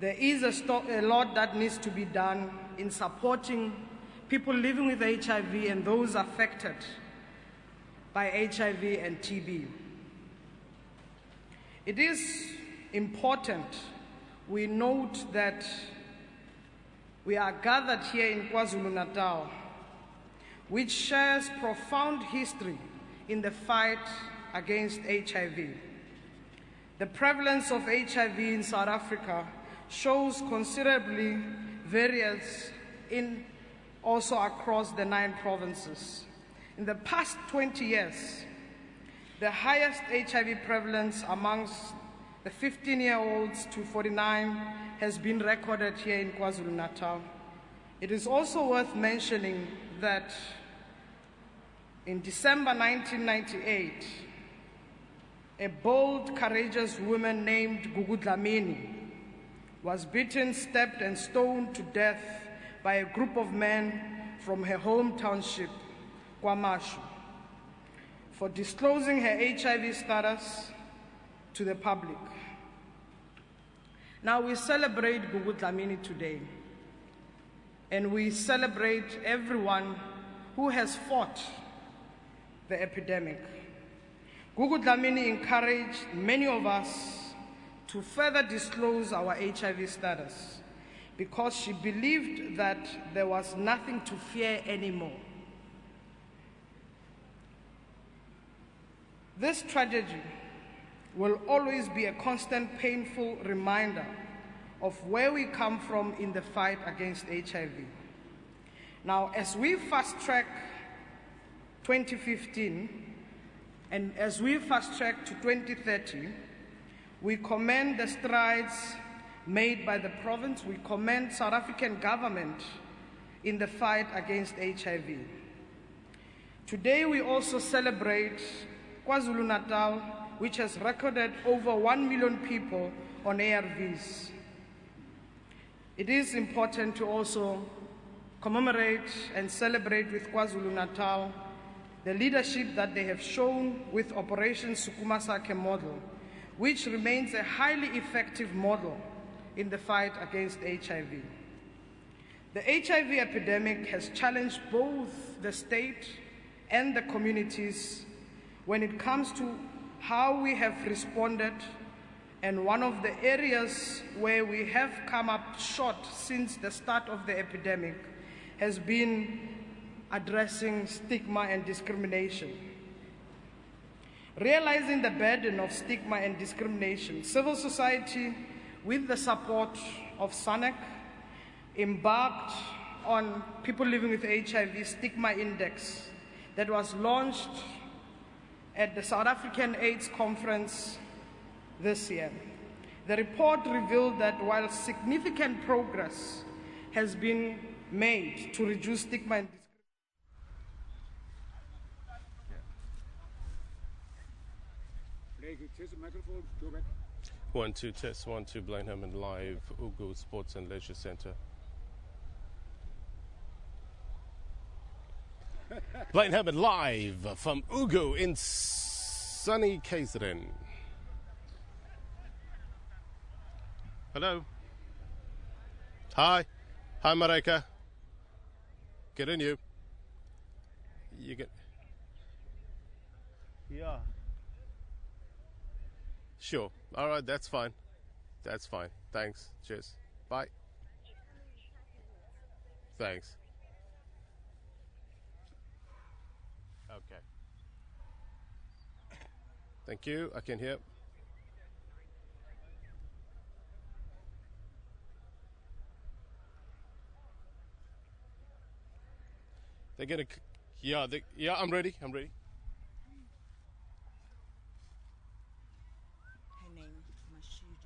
There is a lot that needs to be done in supporting people living with HIV and those affected by HIV and TB. It is important we note that we are gathered here in KwaZulu-Natal, which shares profound history in the fight against HIV. The prevalence of HIV in South Africa shows considerably variance in also across the 9 provinces. In the past 20 years, the highest HIV prevalence amongst the 15-year-olds to 49 has been recorded here in KwaZulu-Natal. It is also worth mentioning that in December 1998, a bold, courageous woman named Gugu Dlamini was beaten, stabbed, and stoned to death by a group of men from her home township, KwaMashu, for disclosing her HIV status to the public. Now we celebrate Gugu Dlamini today, and we celebrate everyone who has fought the epidemic. Gugu Dlamini encouraged many of us to further disclose our HIV status because she believed that there was nothing to fear anymore. This tragedy will always be a constant painful reminder of where we come from in the fight against HIV. Now, as we fast-track 2015, and as we fast-track to 2030, we commend the strides made by the province. We commend South African government in the fight against HIV. Today, we also celebrate KwaZulu-Natal, which has recorded over 1 million people on ARVs. It is important to also commemorate and celebrate with KwaZulu-Natal the leadership that they have shown with Operation Sukuma Sake model, which remains a highly effective model in the fight against HIV. The HIV epidemic has challenged both the state and the communities when it comes to how we have responded, and one of the areas where we have come up short since the start of the epidemic has been addressing stigma and discrimination. Realizing the burden of stigma and discrimination, civil society, with the support of SANEC, embarked on People Living with HIV Stigma Index that was launched at the South African AIDS Conference this year. The report revealed that while significant progress has been made to reduce stigma and discrimination, 1 2 test 1 2 Blenheim live Ugu Sports and Leisure Centre. Blenheim live from Ugu in sunny KZN. Hello. Hi. Hi, Mareka. Get in you. You get. Yeah. Sure. All right, that's fine. That's fine. Thanks. Cheers. Bye. Thanks. Okay. Thank you. I can hear. They're gonna, yeah, I'm ready. Her name, Mashudu.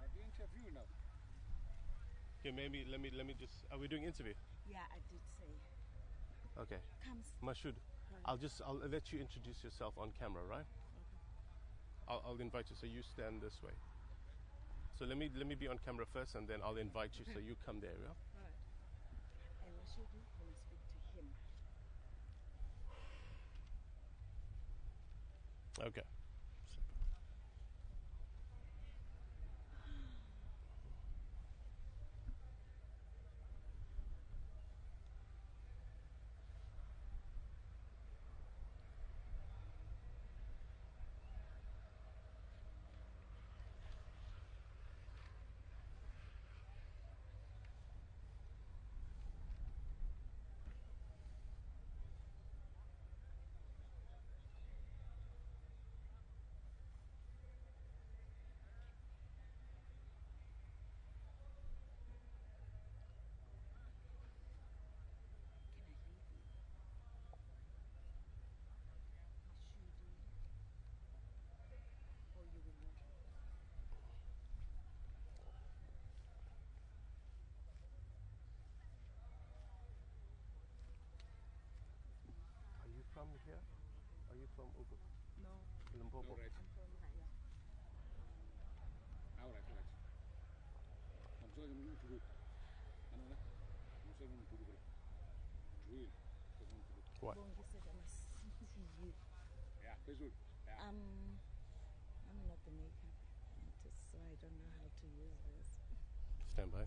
Have you interviewed now? Okay, maybe let me just. Are we doing interview? Yeah, I did say. Okay. Comes. Mashud, I'll let you introduce yourself on camera, right? Okay. I'll invite you, so you stand this way. So let me be on camera first, and then I'll invite you, so you come there, yeah? Right. And Mashudu, when I speak to him. Okay. From here? Are you from Ugu? No. Limpopo? All right. I'm from Raya. All right. I'm sorry, I'm going to do. I'm sorry, I'm going to do. Drill. What? Bongi said I must see you. Yeah, visual. Yeah. I'm not the makeup artist, so I don't know how to use this. Stand by.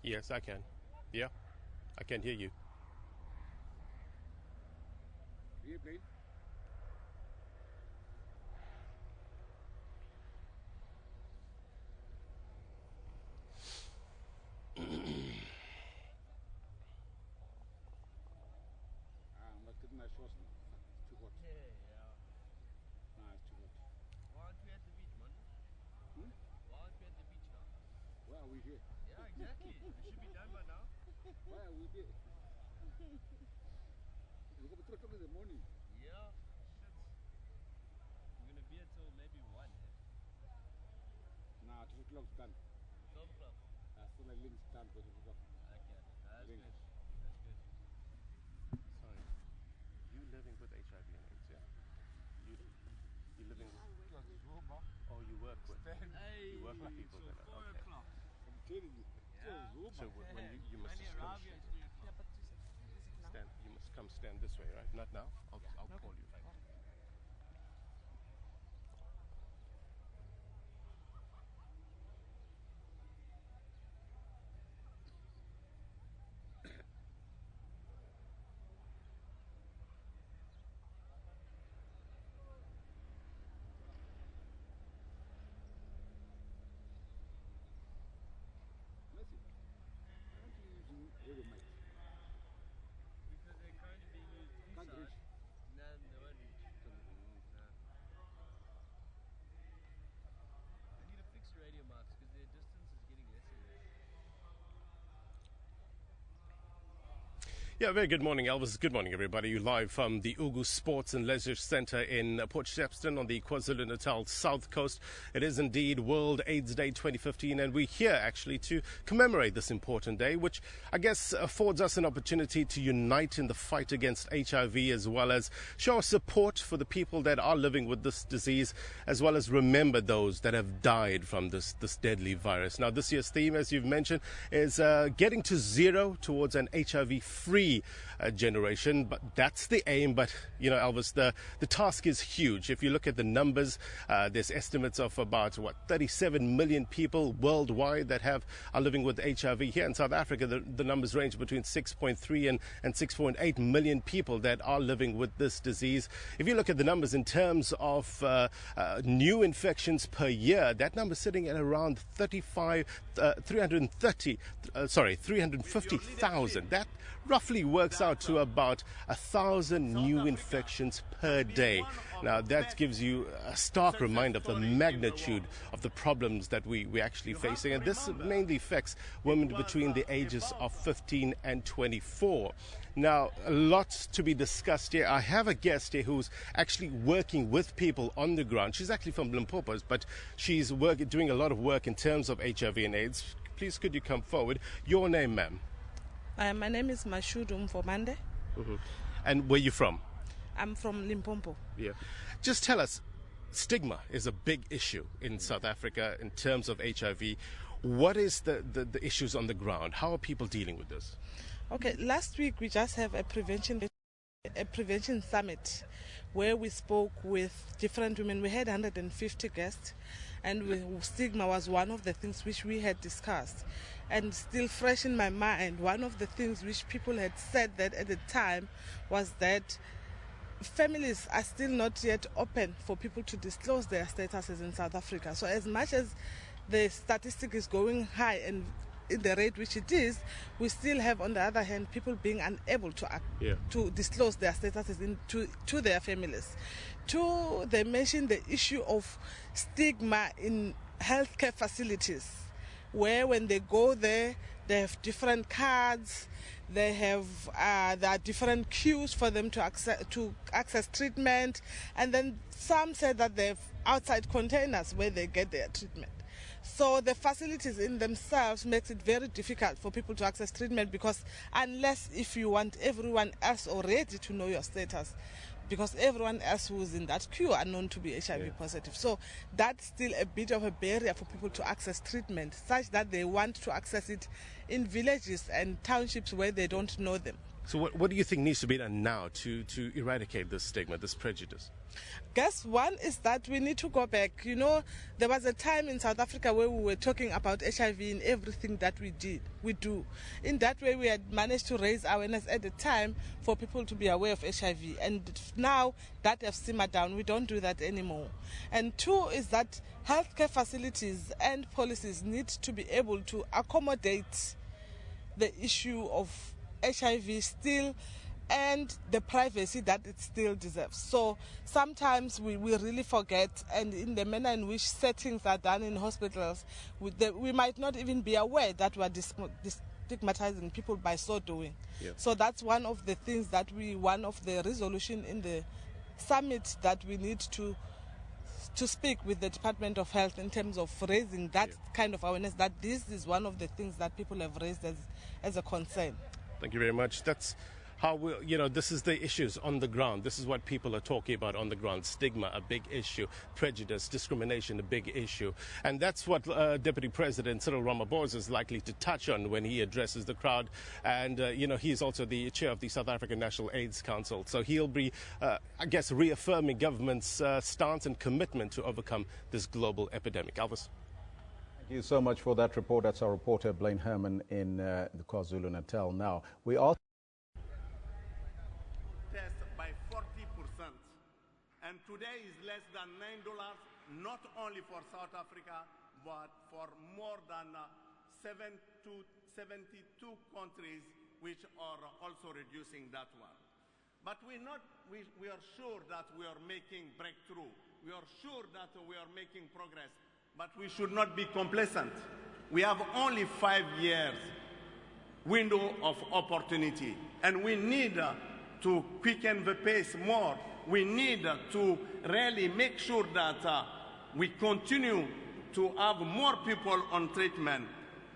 Yes, I can. Yeah, I can hear you. Are you playing? I'm not getting my shorts now. It's too hot. Yeah. Nah, it's too hot. Why aren't we at the beach, man? Why aren't we at the beach now? Why are we here? Yeah, exactly. We should be done by now. Why are we here? We've got 3 o'clock in the morning. Yeah. Shit. We're gonna be here till maybe 1. Nah, 2 o'clock's done. 12 o'clock. I feel like link's done for 2 o'clock. Okay. That's Link. good. That's good. Sorry. You living with HIV and AIDS, yeah? You living with... Oh, you work with... Hey, You work with people so that are... 4 Okay. o'clock. I'm telling you. Yeah. So when you must When just you come arrive here at 3 o'clock. stand, you must come stand this way, right? Not now? I'll call you. Messi, why aren't you using radio mic? Because they're currently being used Can't inside. reach. No, they won't reach. No. I need to fix radio marks because their distance is getting less and less. Yeah, very good morning, Elvis. Good morning, everybody. You're live from the Ugu Sports and Leisure Centre in Port Shepstone on the KwaZulu-Natal South Coast. It is indeed World AIDS Day 2015, and we're here actually to commemorate this important day, which I guess affords us an opportunity to unite in the fight against HIV, as well as show our support for the people that are living with this disease, as well as remember those that have died from this deadly virus. Now, this year's theme, as you've mentioned, is getting to zero towards an HIV-free generation. But that's the aim. But, Elvis, the task is huge. If you look at the numbers, there's estimates of about, 37 million people worldwide that are living with HIV. Here in South Africa, the numbers range between 6.3 and 6.8 million people that are living with this disease. If you look at the numbers in terms of new infections per year, that number is sitting at around 350,000. That roughly works out to about 1,000 new infections per day. Now, that gives you a stark reminder of the magnitude of the problems that we're actually facing. And this mainly affects women between the ages of 15 and 24. Now, a lot to be discussed here. I have a guest here who's actually working with people on the ground. She's actually from Limpopo, but she's doing a lot of work in terms of HIV and AIDS. Please, could you come forward? Your name, ma'am? My name is Mashudu Mfomande. Mm-hmm. And where are you from? I'm from Limpopo. Yeah. Just tell us, stigma is a big issue in South Africa in terms of HIV. What is the issues on the ground? How are people dealing with this? Okay, last week we just have a prevention summit where we spoke with different women. We had 150 guests, and stigma was one of the things which we had discussed. And still fresh in my mind, one of the things which people had said that at the time was that families are still not yet open for people to disclose their statuses in South Africa. So as much as the statistic is going high and in the rate which it is, we still have, on the other hand, people being unable to disclose their statuses to their families. They mentioned the issue of stigma in healthcare facilities, where when they go there, they have different cards, there are different queues for them to access treatment, and then some say that they have outside containers where they get their treatment. So the facilities in themselves makes it very difficult for people to access treatment, because unless if you want everyone else already to know your status, because everyone else who's in that queue are known to be HIV positive. So that's still a bit of a barrier for people to access treatment, such that they want to access it in villages and townships where they don't know them. So what do you think needs to be done now to eradicate this stigma, this prejudice? Guess one is that we need to go back. There was a time in South Africa where we were talking about HIV in everything that we do. In that way, we had managed to raise awareness at the time for people to be aware of HIV. And now that has simmered down. We don't do that anymore. And two is that healthcare facilities and policies need to be able to accommodate the issue of HIV still, and the privacy that it still deserves. So sometimes we really forget, and in the manner in which settings are done in hospitals, we might not even be aware that we are stigmatizing people by so doing. Yeah. So that's one of the things that one of the resolution in the summit that we need to speak with the Department of Health in terms of raising that kind of awareness, that this is one of the things that people have raised as a concern. Thank you very much. That's how this is the issues on the ground. This is what people are talking about on the ground. Stigma, a big issue. Prejudice, discrimination, a big issue. And that's what Deputy President Cyril Ramaphosa is likely to touch on when he addresses the crowd. And, he is also the chair of the South African National AIDS Council. So he'll be, reaffirming government's stance and commitment to overcome this global epidemic. Elvis. Thank you so much for that report. That's our reporter, Blaine Herman, in the KwaZulu-Natal. Now, we are test by 40%, and today is less than $9, not only for South Africa, but for more than 72 countries, which are also reducing that one. But we are sure that we are making breakthrough. We are sure that we are making progress. But we should not be complacent. We have only 5 years window of opportunity, and we need to quicken the pace more. We need to really make sure that we continue to have more people on treatment.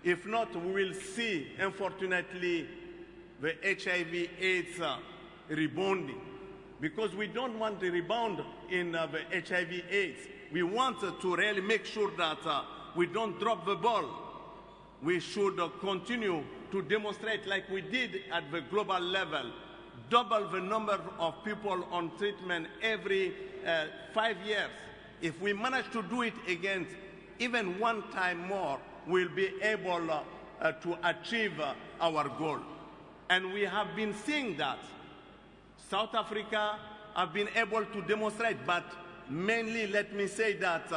If not, we will see, unfortunately, the HIV/AIDS rebounding, because we don't want the rebound in the HIV/AIDS. We want to really make sure that we don't drop the ball. We should continue to demonstrate, like we did at the global level, double the number of people on treatment every 5 years. If we manage to do it again, even one time more, we'll be able to achieve our goal. And we have been seeing that. South Africa have been able to demonstrate, but mainly let me say that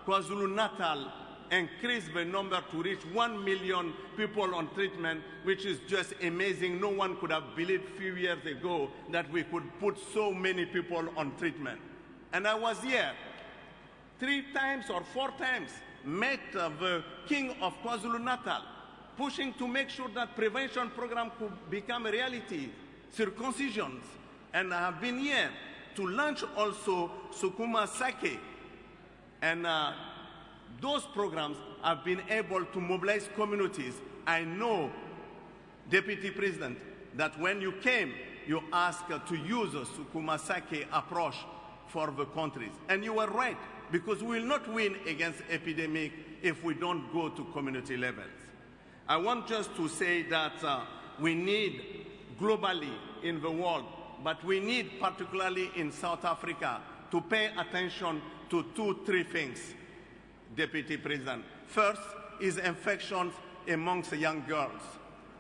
KwaZulu-Natal increased the number to reach 1 million people on treatment, which is just amazing. No one could have believed a few years ago that we could put so many people on treatment. And I was here 3 times or 4 times, met the King of KwaZulu-Natal, pushing to make sure that prevention program could become a reality, circumcisions. And I have been here to launch also Sukuma Sake. And those programs have been able to mobilize communities. I know, Deputy President, that when you came, you asked to use a Sukuma Sake approach for the countries. And you were right, because we will not win against epidemic if we don't go to community levels. I want just to say that we need globally in the world, but we need particularly in South Africa to pay attention to 2-3 things, Deputy President. First is infections amongst young girls.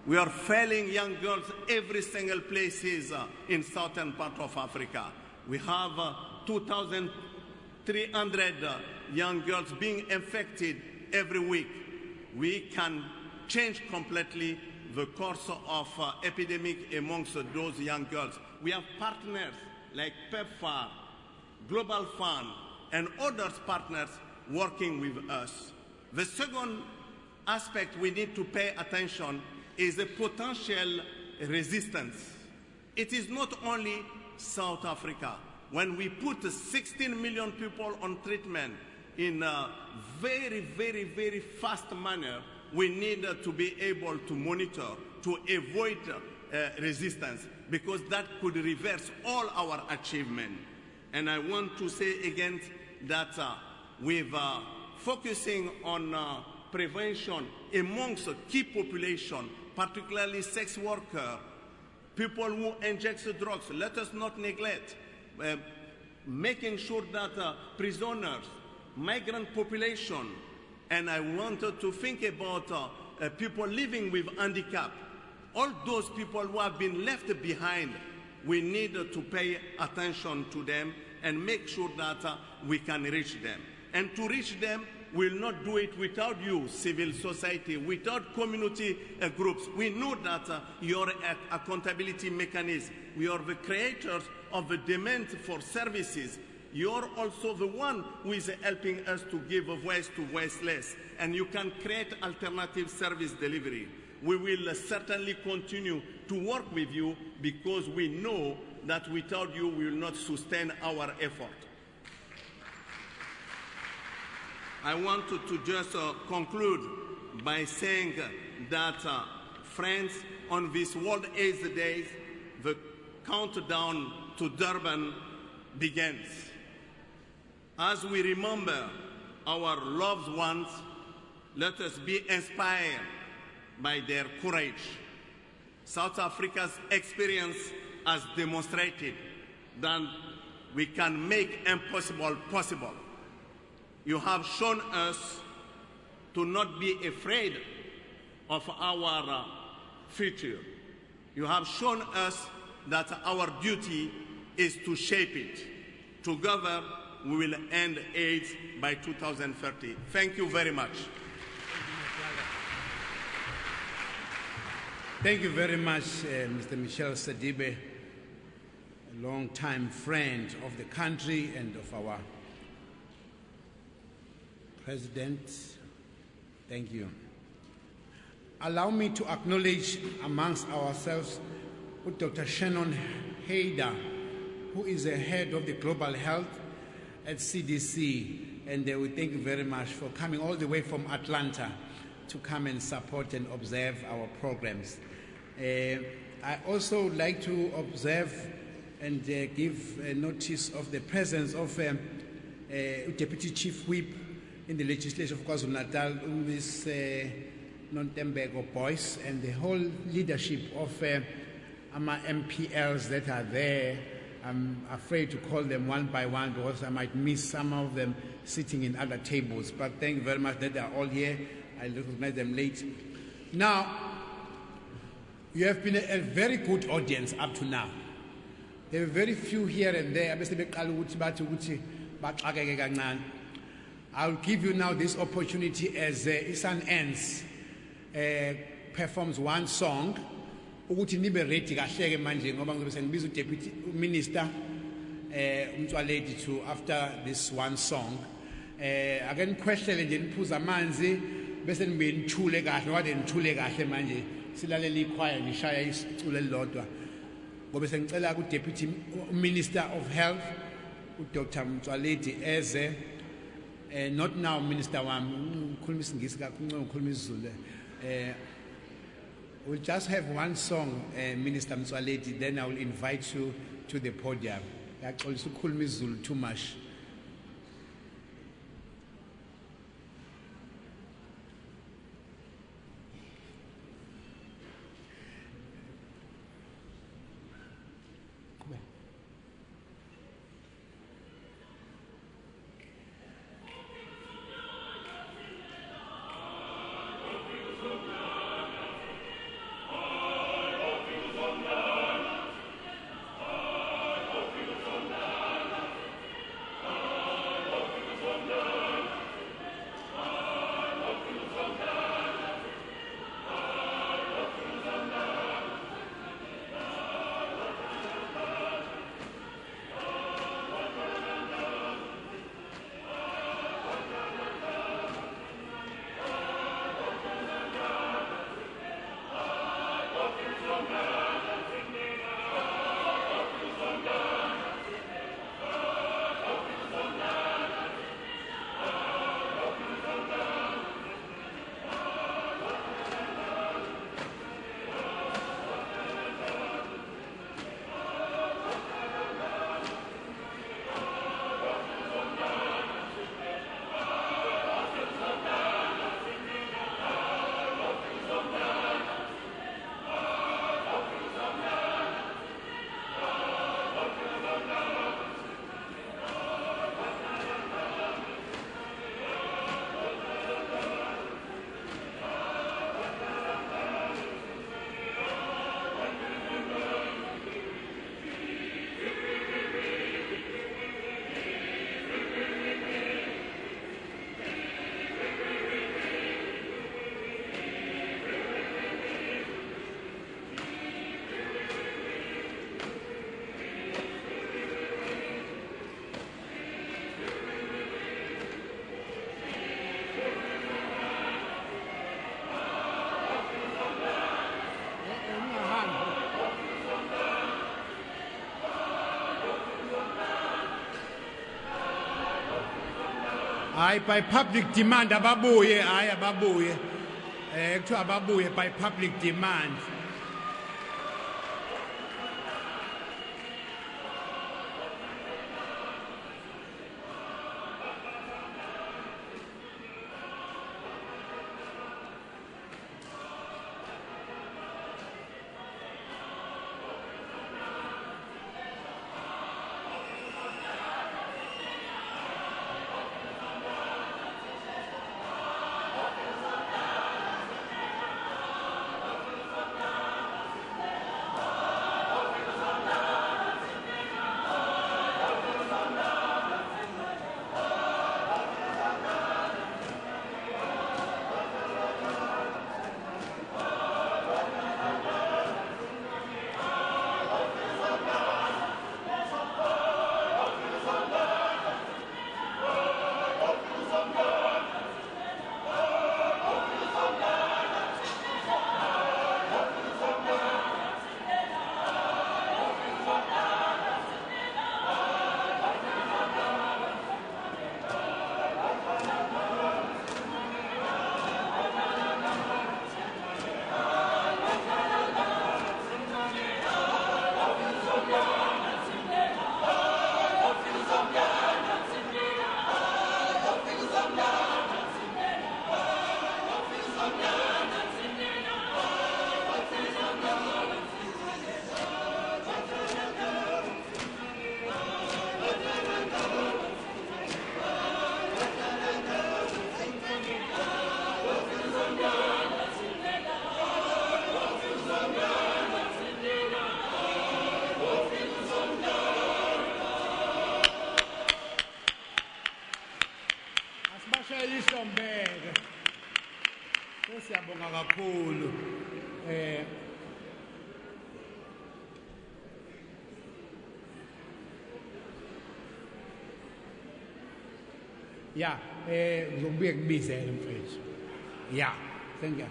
We are failing young girls every single places in southern part of Africa. We have 2,300 young girls being infected every week. We can change completely the course of epidemic amongst those young girls. We have partners like PEPFAR, Global Fund, and other partners working with us. The second aspect we need to pay attention is the potential resistance. It is not only South Africa. When we put 16 million people on treatment in a very, very, very fast manner, we need to be able to monitor, to avoid resistance, because that could reverse all our achievement. And I want to say again that with focusing on prevention amongst a key population, particularly sex workers, people who inject drugs, let us not neglect making sure that prisoners, migrant population, and I wanted to think about people living with handicap, all those people who have been left behind. We need to pay attention to them and make sure that we can reach them. And to reach them, we'll not do it without you, civil society, without community groups. We know that you're an accountability mechanism. We are the creators of the demand for services. You're also the one who is helping us to give a voice to voiceless, and you can create alternative service delivery. We will certainly continue to work with you, because we know that without you we will not sustain our effort. I wanted to just conclude by saying that, friends, on this World AIDS Day, the countdown to Durban begins. As we remember our loved ones, let us be inspired by their courage. South Africa's experience has demonstrated that we can make impossible possible. You have shown us to not be afraid of our future. You have shown us that our duty is to shape it. Together, we will end AIDS by 2030. Thank you very much. Thank you very much, Mr. Michel Sadibe, a long-time friend of the country and of our President. Thank you. Allow me to acknowledge amongst ourselves Dr. Shannon Hayder, who is the head of the Global Health at CDC, and we thank you very much for coming all the way from Atlanta to come and support and observe our programs. I also like to observe and give notice of the presence of Deputy Chief Whip in the legislature of KwaZulu-Natal, Ms. Nontembeko Boyce, and the whole leadership of MPLs that are there. I'm afraid to call them one by one because I might miss some of them sitting in other tables. But thank you very much that they are all here. I recognize them late. Now, you have been a very good audience up to now. There were very few here and there. I'll give you now this opportunity as Isan ends performs one song. Ukuthi nibe ready kahleke manje ngoba ngizobe sengibiza uDeputy Minister uMtswaledi to after this one song. Ake nikhwehlele nje niphuza amanzi bese nibe nithule kahle ngoba nithule kahle manje silalela ichoir ngishaya iculo elilodwa. Ngoba sengicela kuDeputy Minister of Health uDr Mtswaledi eze not now Minister wami ukhuluma isingisi kakhulu ukhuluma isiZulu. We'll just have one song, Minister Mtswaledi, then I will invite you to the podium. Actually, ukhuluma isiZulu too much. By public demand, ababuye, ababuye. Kuthiwa ababuye by public demand. Siyabonga kakhulu. Yeah, ngizobuye kubizele mfethu. Yeah, thank you.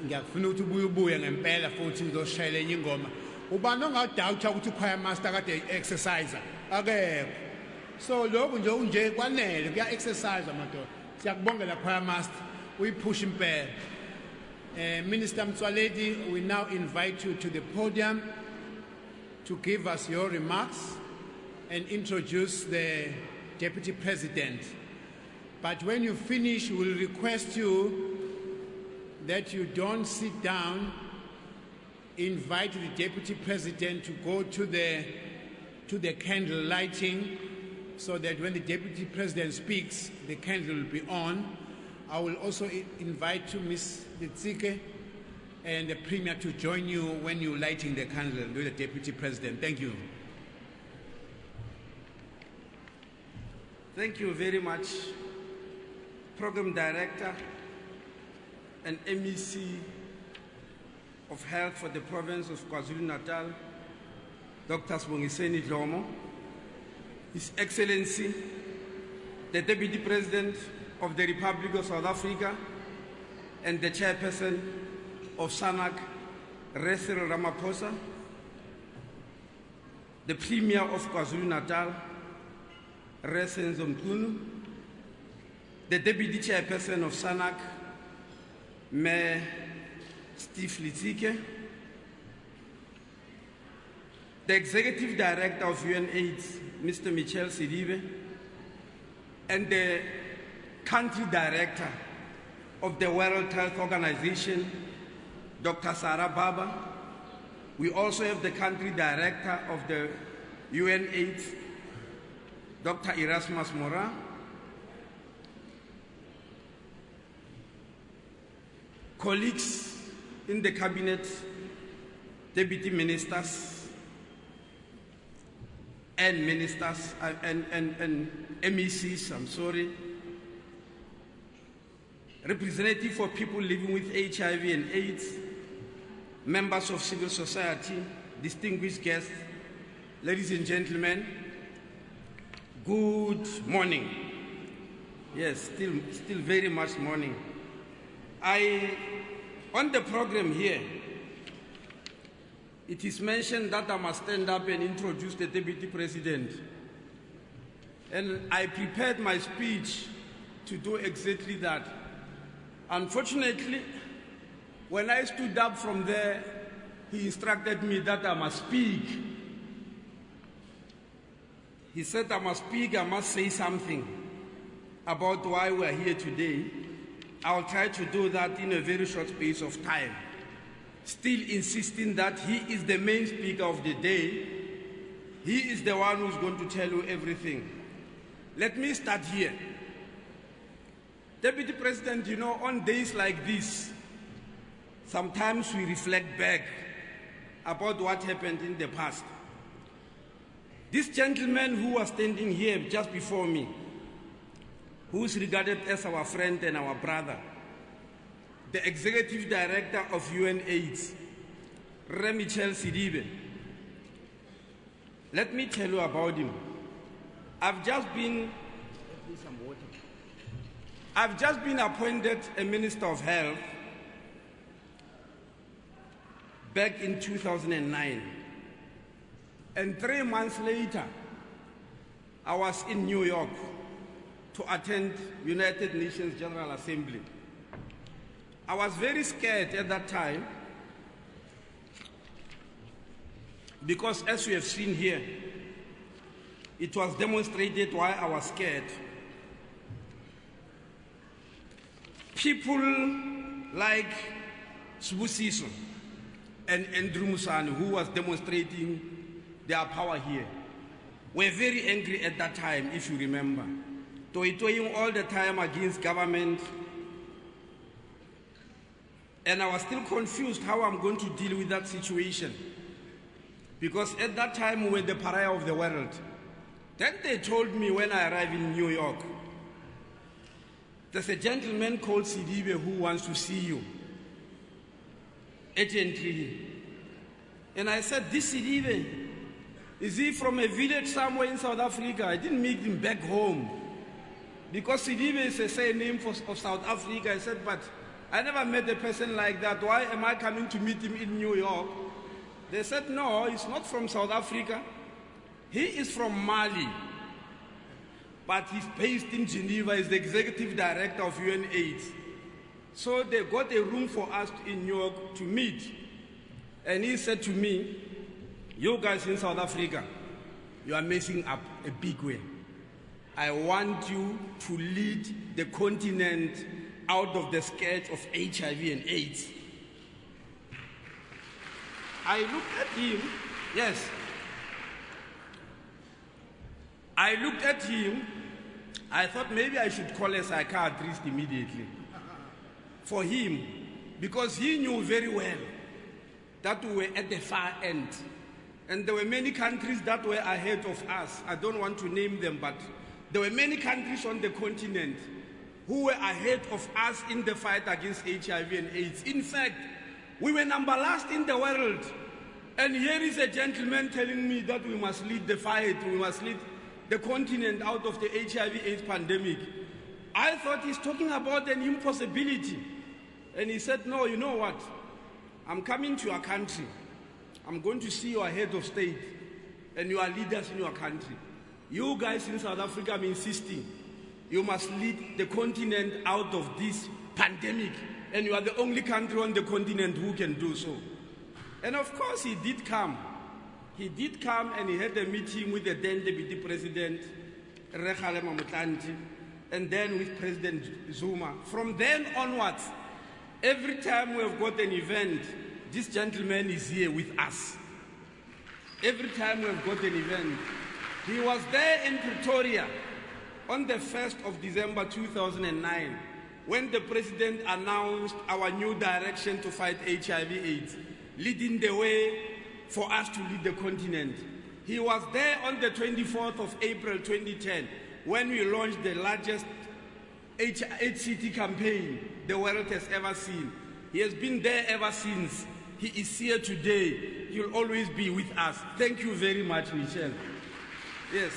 Ngiyafuna ukuthi ubuye ngempela futhi uzoshayela enye ingoma. Ubani ongadawutha ukuthi choir master kade exercise akekho. So lokhu nje kwanele kuya exercise amadoda. Siyakubongela choir master. Uyipush impela. Minister Mtswaledi, we now invite you to the podium to give us your remarks and introduce the Deputy President. But when you finish, we'll request you that you don't sit down. Invite the Deputy President to go to the candle lighting so that when the Deputy President speaks, the candle will be on. I will also invite you, Ms. Litsike, and the Premier to join you when you're lighting the candle with the Deputy President. Thank you. Thank you very much, Program Director and MEC of Health for the province of KwaZulu-Natal, Dr. Sibongiseni Dlomo, His Excellency, the Deputy President of the Republic of South Africa, and the Chairperson of SANAC, Cyril Ramaphosa, the Premier of KwaZulu-Natal, Senzo Mkhunu, the Deputy Chairperson of SANAC, Mayor Steve Litsike, the Executive Director of UNAIDS, Mr. Michel Sidibe, and the Country Director of the World Health Organization, Dr. Sarah Baba. We also have the Country Director of the UNAIDS, Dr. Erasmus Mora. Colleagues in the Cabinet, Deputy Ministers and Ministers and MECs, I'm sorry, representative for people living with HIV and AIDS, members of civil society, distinguished guests, ladies and gentlemen, good morning. Yes, still very much morning. On the program here, it is mentioned that I must stand up and introduce the Deputy President. And I prepared my speech to do exactly that. Unfortunately, when I stood up from there, he instructed me that I must speak. He said I must speak, I must say something about why we are here today. I'll try to do that in a very short space of time, still insisting that he is the main speaker of the day. He is the one who's going to tell you everything. Let me start here. Deputy President, you know, on days like this, sometimes we reflect back about what happened in the past. This gentleman who was standing here just before me, who is regarded as our friend and our brother, the Executive Director of UNAIDS, Michel Sidibe. Let me tell you about him. I've just been appointed a Minister of Health back in 2009. And 3 months later, I was in New York to attend United Nations General Assembly. I was very scared at that time because, as we have seen here, it was demonstrated why I was scared. People like Sibusiso and Andrew Musani, who was demonstrating their power here, were very angry at that time, if you remember. Toying all the time against government. And I was still confused how I'm going to deal with that situation. Because at that time we were the pariah of the world. Then they told me when I arrived in New York, there's a gentleman called Sidibe who wants to see you. urgently. And I said, this Sidibe, is he from a village somewhere in South Africa? I didn't meet him back home. Because Sidibe is a surname of South Africa. I said, but I never met a person like that. Why am I coming to meet him in New York? They said, no, he's not from South Africa. He is from Mali. But he's based in Geneva. He's the executive director of UNAIDS. So they got a room for us in New York to meet. And he said to me, you guys in South Africa, you are messing up a big way. I want you to lead the continent out of the scourge of HIV and AIDS. I looked at him, yes. I looked at him, I thought maybe I should call a psychiatrist immediately for him, because he knew very well that we were at the far end. And there were many countries that were ahead of us. I don't want to name them, but there were many countries on the continent who were ahead of us in the fight against HIV and AIDS. In fact, we were number last in the world. And here is a gentleman telling me that we must lead the fight, we must lead the continent out of the HIV/AIDS pandemic. I thought he's talking about an impossibility. And he said, no, you know what? I'm coming to your country. I'm going to see your head of state and your leaders in your country. You guys in South Africa, I'm insisting, you must lead the continent out of this pandemic. And you are the only country on the continent who can do so. And of course, he did come. He did come and he had a meeting with the then Deputy President, Rekale Mamutlanti, and then with President Zuma. From then onwards, every time we have got an event, this gentleman is here with us. Every time we have got an event. He was there in Pretoria on the 1st of December 2009 when the President announced our new direction to fight HIV/AIDS, leading the way for us to lead the continent. He was there on the 24th of April 2010 when we launched the largest HCT campaign the world has ever seen. He has been there ever since. He is here today. He'll always be with us. Thank you very much, Michelle. Yes.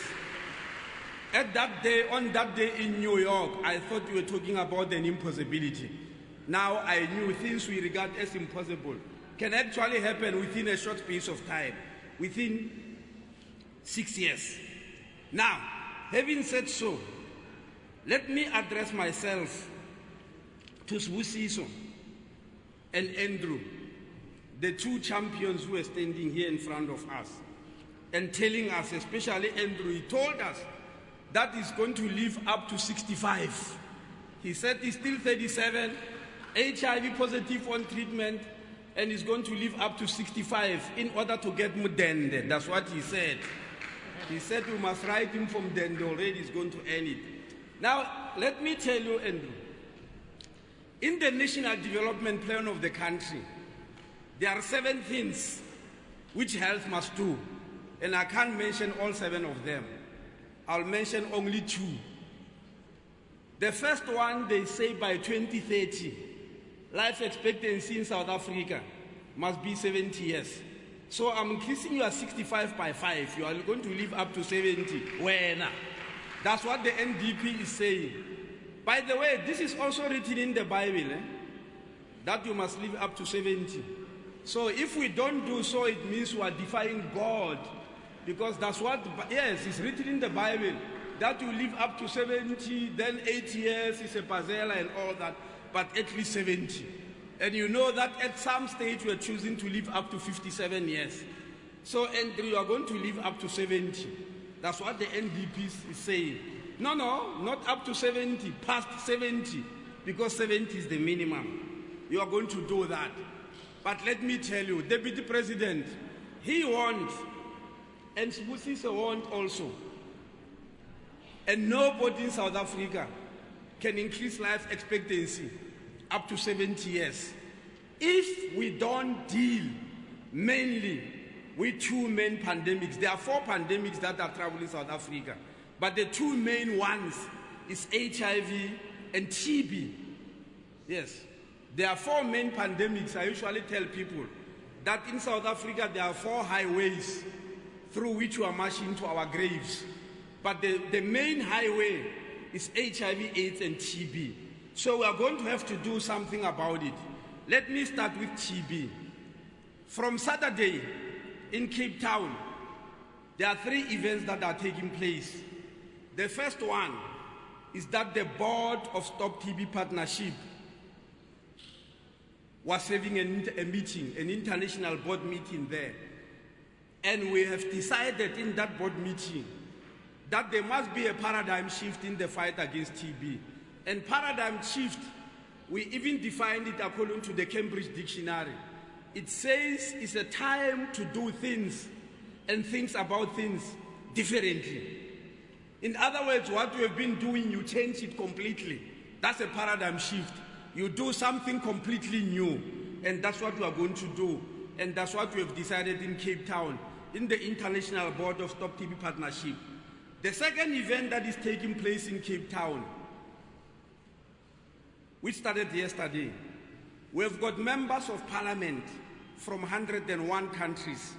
At that day, on that day in New York, I thought you were talking about an impossibility. Now I knew things we regard as impossible can actually happen within a short space of time, within 6 years. Now, having said so, let me address myself to Sbusiso and Andrew, the two champions who are standing here in front of us, and telling us, especially Andrew, he told us that he's going to live up to 65. He said he's still 37, HIV positive on treatment, and he's going to live up to 65 in order to get Mudende. That's what he said. He said we must write him from Dende already, he's going to earn it. Now, let me tell you, Andrew, in the National Development Plan of the country, there are 7 things which health must do, and I can't mention all 7 of them. I'll mention only 2. The first one, they say by 2030, life expectancy in South Africa must be 70 years. So I'm increasing you at 65 by 5. You are going to live up to 70. When? That's what the NDP is saying. By the way, this is also written in the Bible, that you must live up to 70. So if we don't do so, it means we are defying God. Because that's what, yes, it's written in the Bible, that you live up to 70, then 8 years is a pazela and all that, but at least 70. And you know that at some stage we are choosing to live up to 57 years. So, Andrew, you are going to live up to 70. That's what the NDP is saying. No, not up to 70, past 70, because 70 is the minimum. You are going to do that. But let me tell you, Deputy President, he wants, and Sbusiso wants also, and nobody in South Africa can increase life expectancy up to 70 years if we don't deal mainly with 2 main pandemics. There are 4 pandemics that are troubling South Africa, but the 2 main ones is HIV and TB. Yes. There are 4 main pandemics. I usually tell people that in South Africa there are 4 highways through which we are marching to our graves. But the main highway is HIV, AIDS, and TB. So we are going to have to do something about it. Let me start with TB. From Saturday in Cape Town, there are 3 events that are taking place. The first one is that the board of Stop TB Partnership was having a meeting, an international board meeting there. And we have decided in that board meeting that there must be a paradigm shift in the fight against TB. And paradigm shift, we even defined it according to the Cambridge Dictionary. It says it's a time to do things and things about things differently. In other words, what you have been doing, you change it completely. That's a paradigm shift. You do something completely new, and that's what we are going to do. And that's what we have decided in Cape Town, in the International Board of Stop TB Partnership. The second event that is taking place in Cape Town, which started yesterday, we've got members of parliament from 101 countries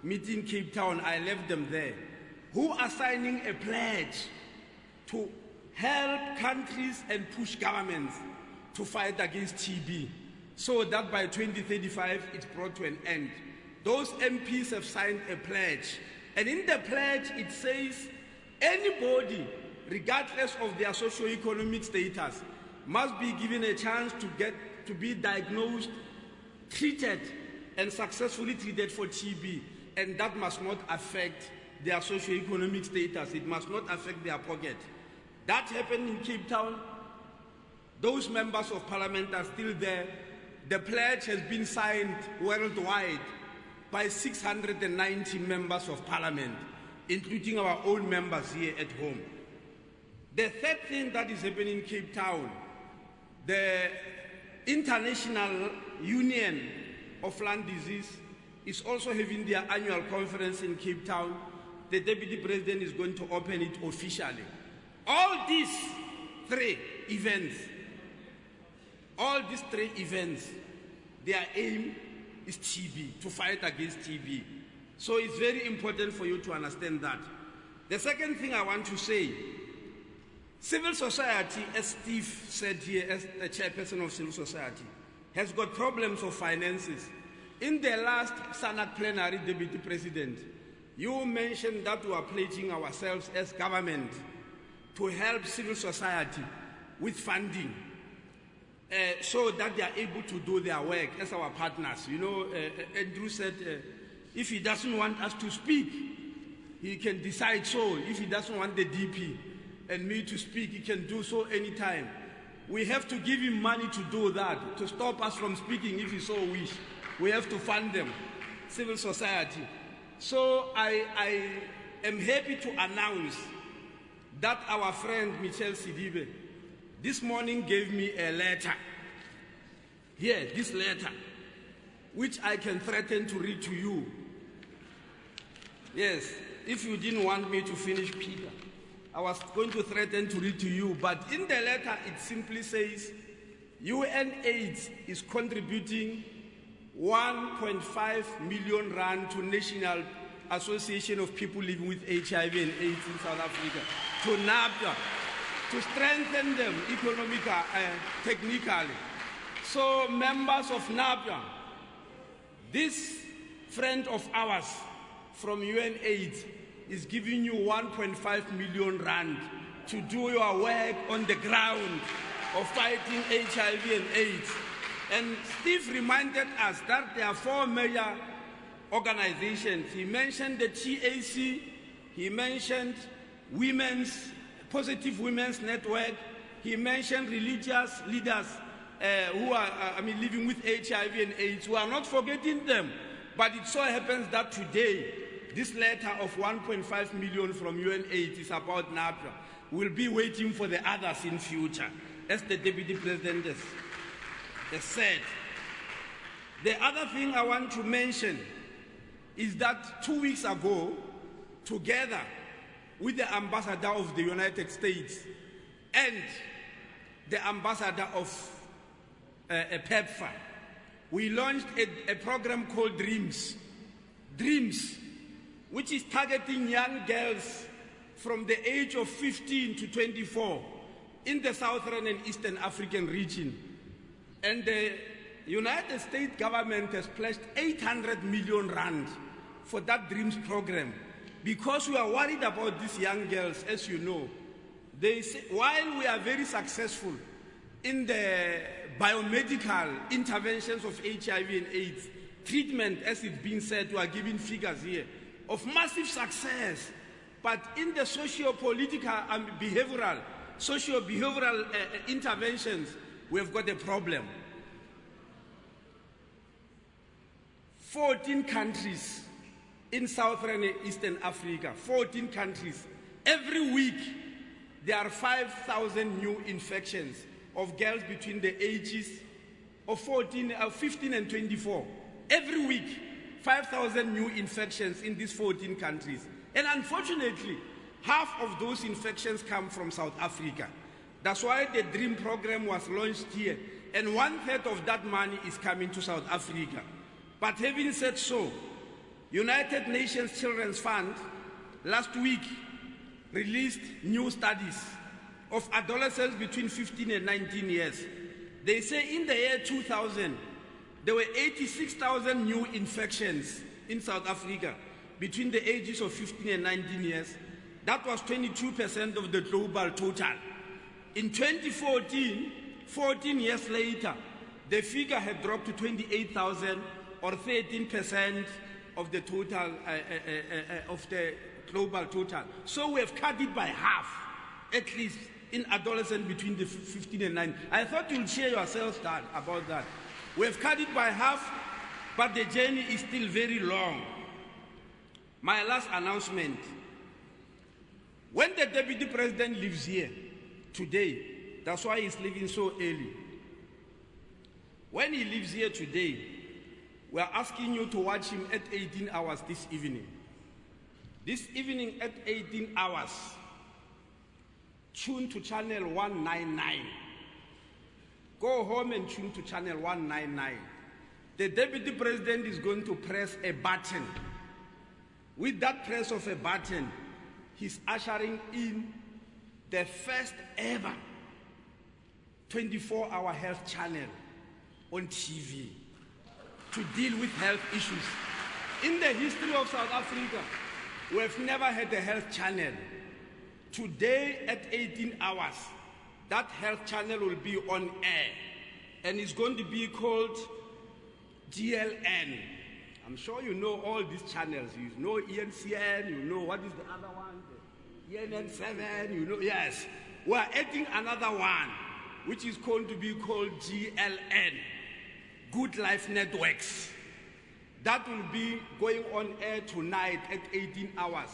meeting Cape Town. I left them there, who are signing a pledge to help countries and push governments to fight against TB, so that by 2035 it's brought to an end. Those MPs have signed a pledge, and in the pledge it says anybody, regardless of their socio-economic status, must be given a chance to be diagnosed, treated, and successfully treated for TB, and that must not affect their socio-economic status. It must not affect their pocket. That happened in Cape Town. Those members of parliament are still there. The pledge has been signed worldwide by 690 members of parliament, including our own members here at home. The third thing that is happening in Cape Town, the International Union of Lung Disease is also having their annual conference in Cape Town. The Deputy President is going to open it officially. All these 3 events, their aim is TB, to fight against TB. So it's very important for you to understand that. The second thing I want to say, civil society, as Steve said here, as the chairperson of civil society, has got problems of finances. In the last SANAC plenary, Deputy President, you mentioned that we are pledging ourselves as government to help civil society with funding so that they are able to do their work as our partners. You know, Andrew said if he doesn't want us to speak, he can decide so. If he doesn't want the DP and me to speak, he can do so anytime. We have to give him money to do that, to stop us from speaking if he so wish. We have to fund them, civil society. So I am happy to announce that our friend Michelle Sidibe this morning gave me a letter. Here, this letter, which I can threaten to read to you. Yes, if you didn't want me to finish, Peter, I was going to threaten to read to you, but in the letter it simply says UNAIDS is contributing 1.5 million rand to National Association of People Living with HIV and AIDS in South Africa, to NAPIA, to strengthen them economically, technically. So members of NAPIA, this friend of ours from UNAIDS is giving you 1.5 million rand to do your work on the ground of fighting HIV and AIDS. And Steve reminded us that there are 4 major organizations. He mentioned the TAC, he mentioned Positive Women's Network, he mentioned religious leaders who are living with HIV and AIDS. We are not forgetting them, but it so happens that today, this letter of 1.5 million from UNAIDS is about NAPIA. We'll be waiting for the others in future, as the Deputy President has said. The other thing I want to mention is that 2 weeks ago, together with the ambassador of the United States and the ambassador of a PEPFAR, we launched a program called Dreams, which is targeting young girls from the age of 15 to 24 in the Southern and Eastern African region. And the United States government has pledged 800 million rand for that Dreams program because we are worried about these young girls, as you know. They say, while we are very successful in the biomedical interventions of HIV and AIDS, treatment, as it's been said, we are giving figures here, of massive success. But in the socio-political and behavioral interventions, we have got a problem. 14 countries in Southern and Eastern Africa, 14 countries. Every week, there are 5,000 new infections of girls between the ages of 15 and 24. Every week, 5,000 new infections in these 14 countries. And unfortunately, half of those infections come from South Africa. That's why the DREAM program was launched here. And 1/3 of that money is coming to South Africa. But having said so, United Nations Children's Fund last week released new studies of adolescents between 15 and 19 years. They say in the year 2000, there were 86,000 new infections in South Africa between the ages of 15 and 19 years. That was 22% of the global total. In 2014, 14 years later, the figure had dropped to 28,000 or 13% of the total, of the global total. So we have cut it by half, at least in adolescents between the 15 and 19. I thought you'll share yourselves about that. We have cut it by half, but the journey is still very long. My last announcement. When the Deputy President lives here today, that's why he's leaving so early. When he lives here today, we are asking you to watch him at 18 hours this evening. This evening at 18 hours, tune to channel 199. Go home and tune to channel 199. The Deputy President is going to press a button. With that press of a button, he's ushering in the first ever 24-hour health channel on TV to deal with health issues. In the history of South Africa, we have never had a health channel. Today at 18 hours, that health channel will be on air, and it's going to be called GLN. I'm sure you know all these channels. You know ENCN, you know what is the other one? ENN7, you know, yes. We're adding another one, which is going to be called GLN, Good Life Networks. That will be going on air tonight at 18 hours,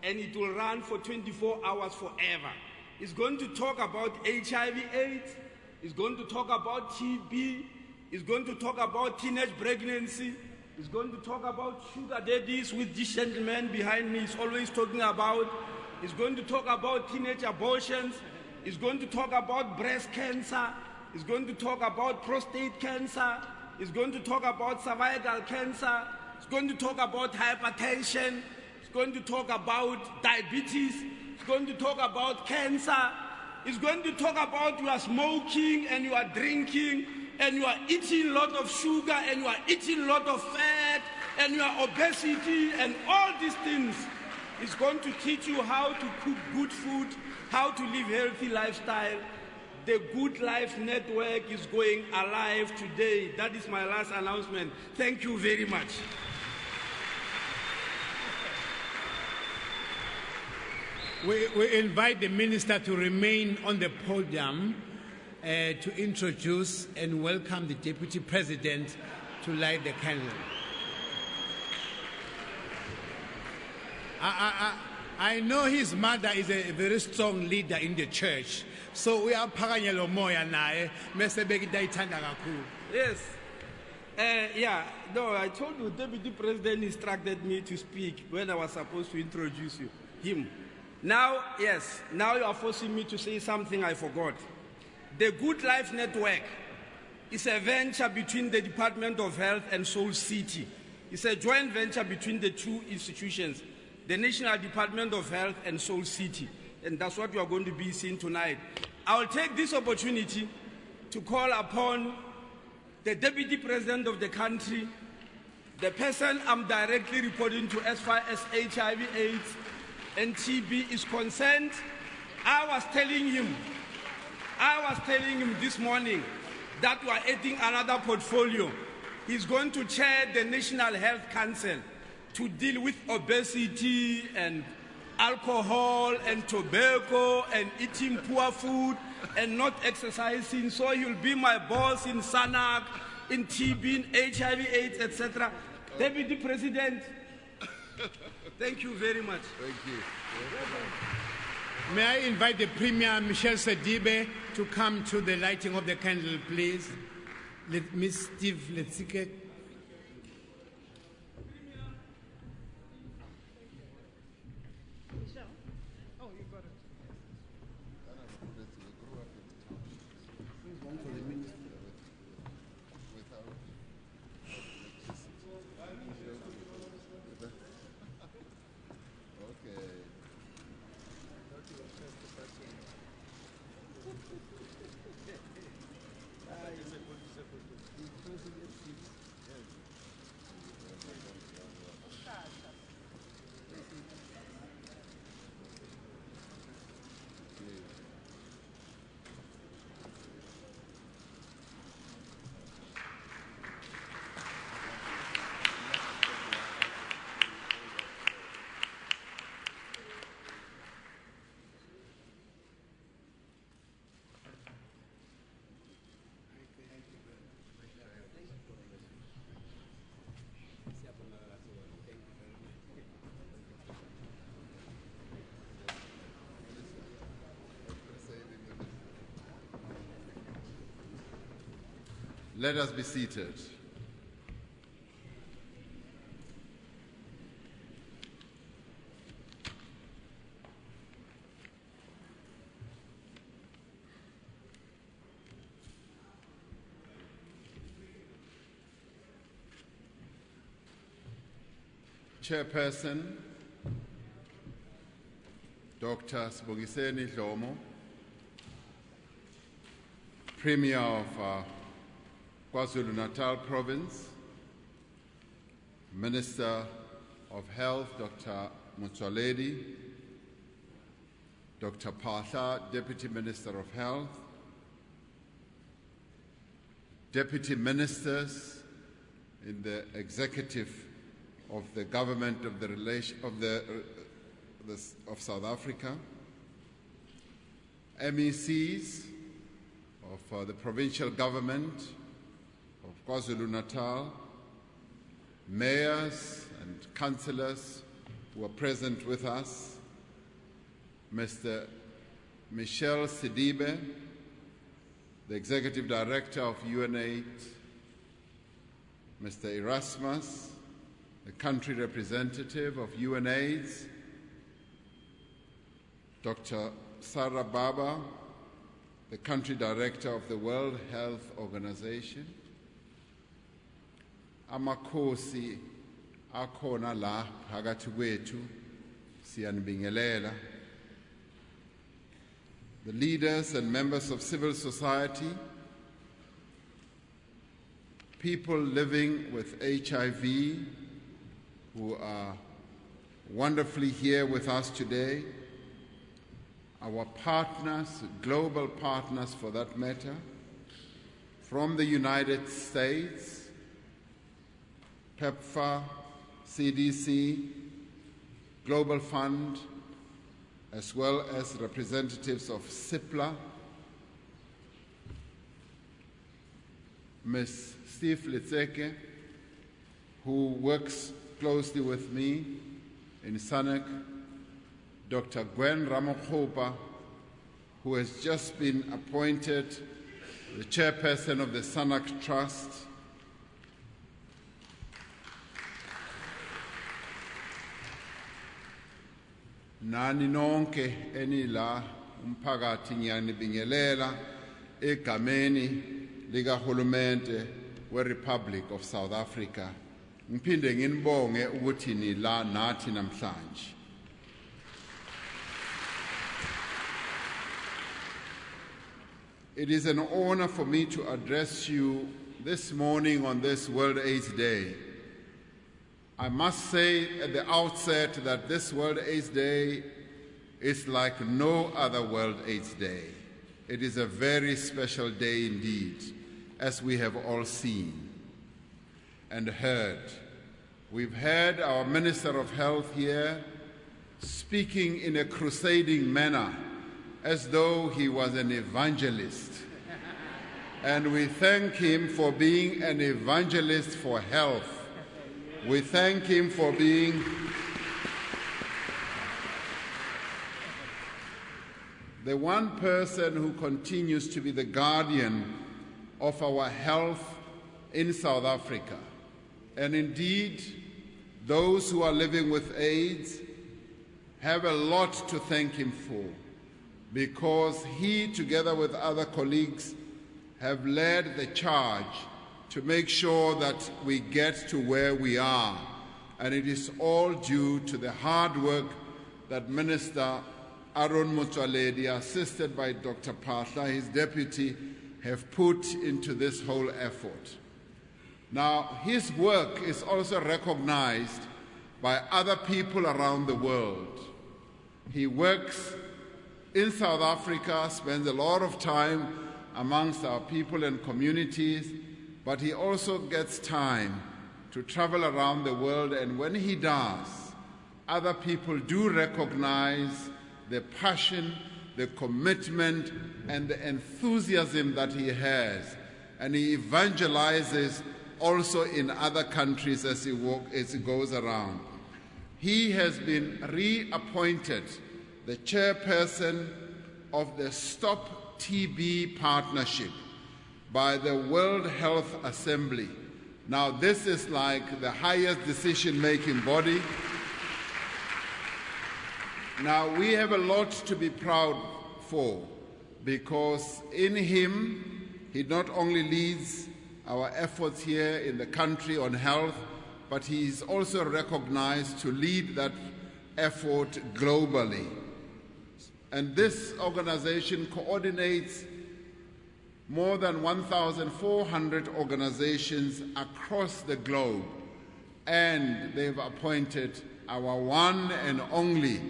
and it will run for 24 hours forever. It's going to talk about HIV/AIDS, it's going to talk about TB, it's going to talk about teenage pregnancy, it's going to talk about sugar daddies, which this gentleman behind me is always talking about. It's going to talk about teenage abortions. It's going to talk about breast cancer. It's going to talk about prostate cancer. It's going to talk about cervical cancer. It's going to talk about hypertension. It's going to talk about diabetes. It's going to talk about cancer. It's going to talk about you are smoking and you are drinking and you are eating a lot of sugar and you are eating a lot of fat and you are obesity and all these things. It's going to teach you how to cook good food, how to live healthy lifestyle. The Good Life Network is going alive today. That is my last announcement. Thank you very much. We invite the minister to remain on the podium to introduce and welcome the Deputy President to light the candle. I know his mother is a very strong leader in the church, so we are phakanyelo moya naye mase bekitayithanda kakhulu. Yes. No, I told you, Deputy President instructed me to speak when I was supposed to introduce him. Now, yes, now you are forcing me to say something I forgot. The Good Life Network It's a venture between the Department of Health and Seoul City. It's a joint venture between the two institutions, the National Department of Health and Seoul City. And that's what we are going to be seeing tonight. I will take this opportunity to call upon the Deputy President of the country, the person I'm directly reporting to as far as HIV/AIDS and TB is concerned. I was telling him this morning that we are adding another portfolio. He's going to chair the National Health Council to deal with obesity and alcohol and tobacco and eating poor food and not exercising. So he'll be my boss in SANAC, in TB, in HIV/AIDS, etc. Deputy President, thank you very much. Thank you. May I invite the Premier, Michelle Sedibe, to come to the lighting of the candle, please. Let Ms. Steve Letsike. Let us be seated. Chairperson, Dr. Sibongiseni Dlomo, Premier of KwaZulu-Natal Province, Minister of Health, Dr. Motsoaledi, Dr. Patha, Deputy Minister of Health, Deputy Ministers in the Executive of the Government of of South Africa, MECs of the Provincial Government of KwaZulu-Natal, mayors and councillors who are present with us, Mr. Michelle Sidibe, the Executive Director of UNAIDS, Mr. Erasmus, the Country Representative of UNAIDS, Dr. Sarah Baba, the Country Director of the World Health Organization, amakhosi akhona la phakathi kwethu siyanibingelela, the leaders and members of civil society, people living with HIV who are wonderfully here with us today, our partners, global partners for that matter, from the United States, PEPFAR, CDC, Global Fund, as well as representatives of CIPLA, Ms. Steve Letsike, who works closely with me in SANAC, Dr. Gwen Ramokgopa, who has just been appointed the chairperson of the SANAC Trust, nani nonke enila umphakathi ngiyanibingelela egameni likahulumente weRepublic of South Africa. Ngiphinde nginibonge ukuthi ni la nathi namhlanje. It is an honor for me to address you this morning on this World AIDS Day. I must say at the outset that this World AIDS Day is like no other World AIDS Day. It is a very special day indeed, as we have all seen and heard. We've heard our Minister of Health here speaking in a crusading manner as though he was an evangelist. And we thank him for being an evangelist for health. We thank him for being the one person who continues to be the guardian of our health in South Africa. And indeed, those who are living with AIDS have a lot to thank him for, because he, together with other colleagues, have led the charge to make sure that we get to where we are. And it is all due to the hard work that Minister Aaron Motsoaledi, assisted by Dr. Phahla, his deputy, have put into this whole effort. Now, his work is also recognized by other people around the world. He works in South Africa, spends a lot of time amongst our people and communities, but he also gets time to travel around the world, and when he does, other people do recognize the passion, the commitment, and the enthusiasm that he has, and he evangelizes also in other countries as he goes around. He has been reappointed the chairperson of the Stop TB Partnership by the World Health Assembly. Now, this is like the highest decision-making body. Now, we have a lot to be proud for, because in him, he not only leads our efforts here in the country on health, but he is also recognized to lead that effort globally. And this organization coordinates more than 1,400 organizations across the globe, and they've appointed our one and only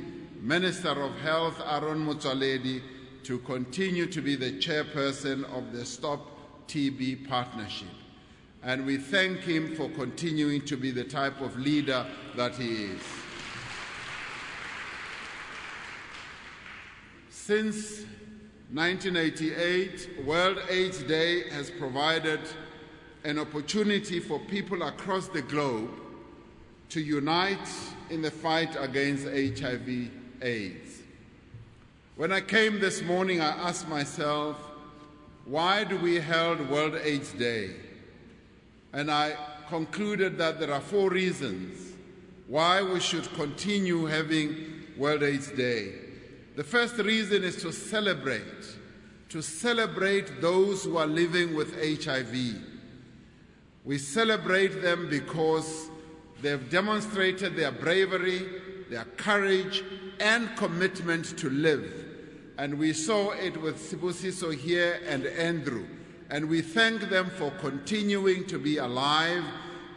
Minister of Health, Aaron Motsoaledi, to continue to be the chairperson of the Stop TB Partnership. And we thank him for continuing to be the type of leader that he is. Since 1988, World AIDS Day has provided an opportunity for people across the globe to unite in the fight against HIV/AIDS. When I came this morning, I asked myself, why do we hold World AIDS Day? And I concluded that there are 4 reasons why we should continue having World AIDS Day. The first reason is to celebrate those who are living with HIV. We celebrate them because they've demonstrated their bravery, their courage, and commitment to live. And we saw it with Sibusiso here and Andrew. And we thank them for continuing to be alive.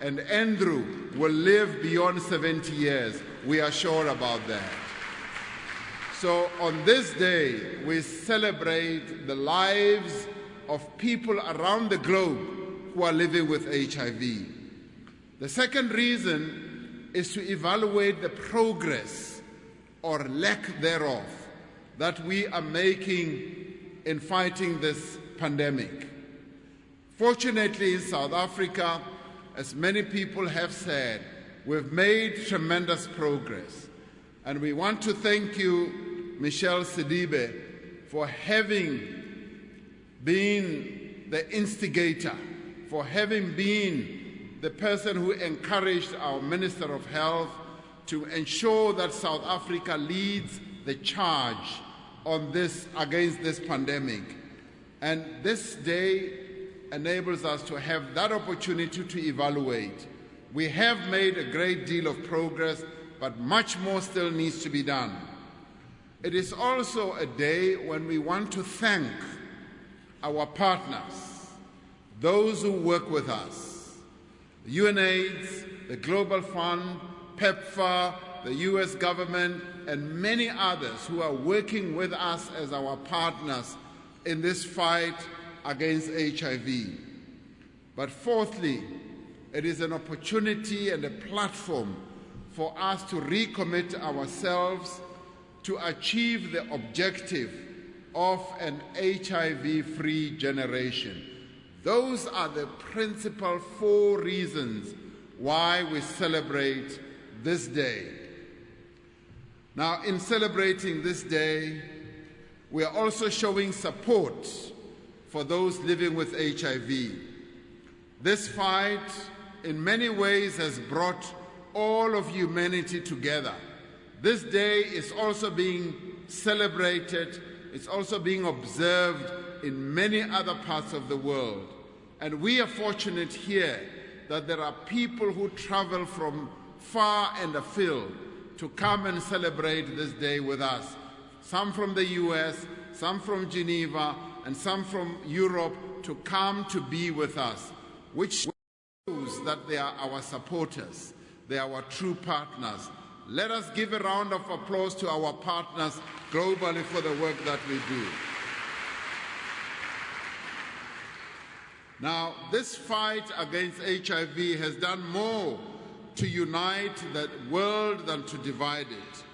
And Andrew will live beyond 70 years. We are sure about that. So on this day, we celebrate the lives of people around the globe who are living with HIV. The second reason is to evaluate the progress or lack thereof that we are making in fighting this pandemic. Fortunately, in South Africa, as many people have said, we've made tremendous progress. And we want to thank you, Michelle Sidibe, for having been the instigator, for having been the person who encouraged our Minister of Health to ensure that South Africa leads the charge on this, against this pandemic. And this day enables us to have that opportunity to evaluate. We have made a great deal of progress, but much more still needs to be done. It is also a day when we want to thank our partners, those who work with us, UNAIDS, the Global Fund, PEPFAR, the US government, and many others who are working with us as our partners in this fight against HIV. But fourthly, it is an opportunity and a platform for us to recommit ourselves to achieve the objective of an HIV-free generation. Those are the principal 4 reasons why we celebrate this day. Now, in celebrating this day, we are also showing support for those living with HIV. This fight, in many ways, has brought all of humanity together. This day is also being celebrated, it's also being observed in many other parts of the world. And we are fortunate here that there are people who travel from far and afield to come and celebrate this day with us. Some from the US, some from Geneva, and some from Europe to come to be with us, which shows that they are our supporters, they are our true partners. Let us give a round of applause to our partners globally for the work that we do. Now, this fight against HIV has done more to unite the world than to divide it.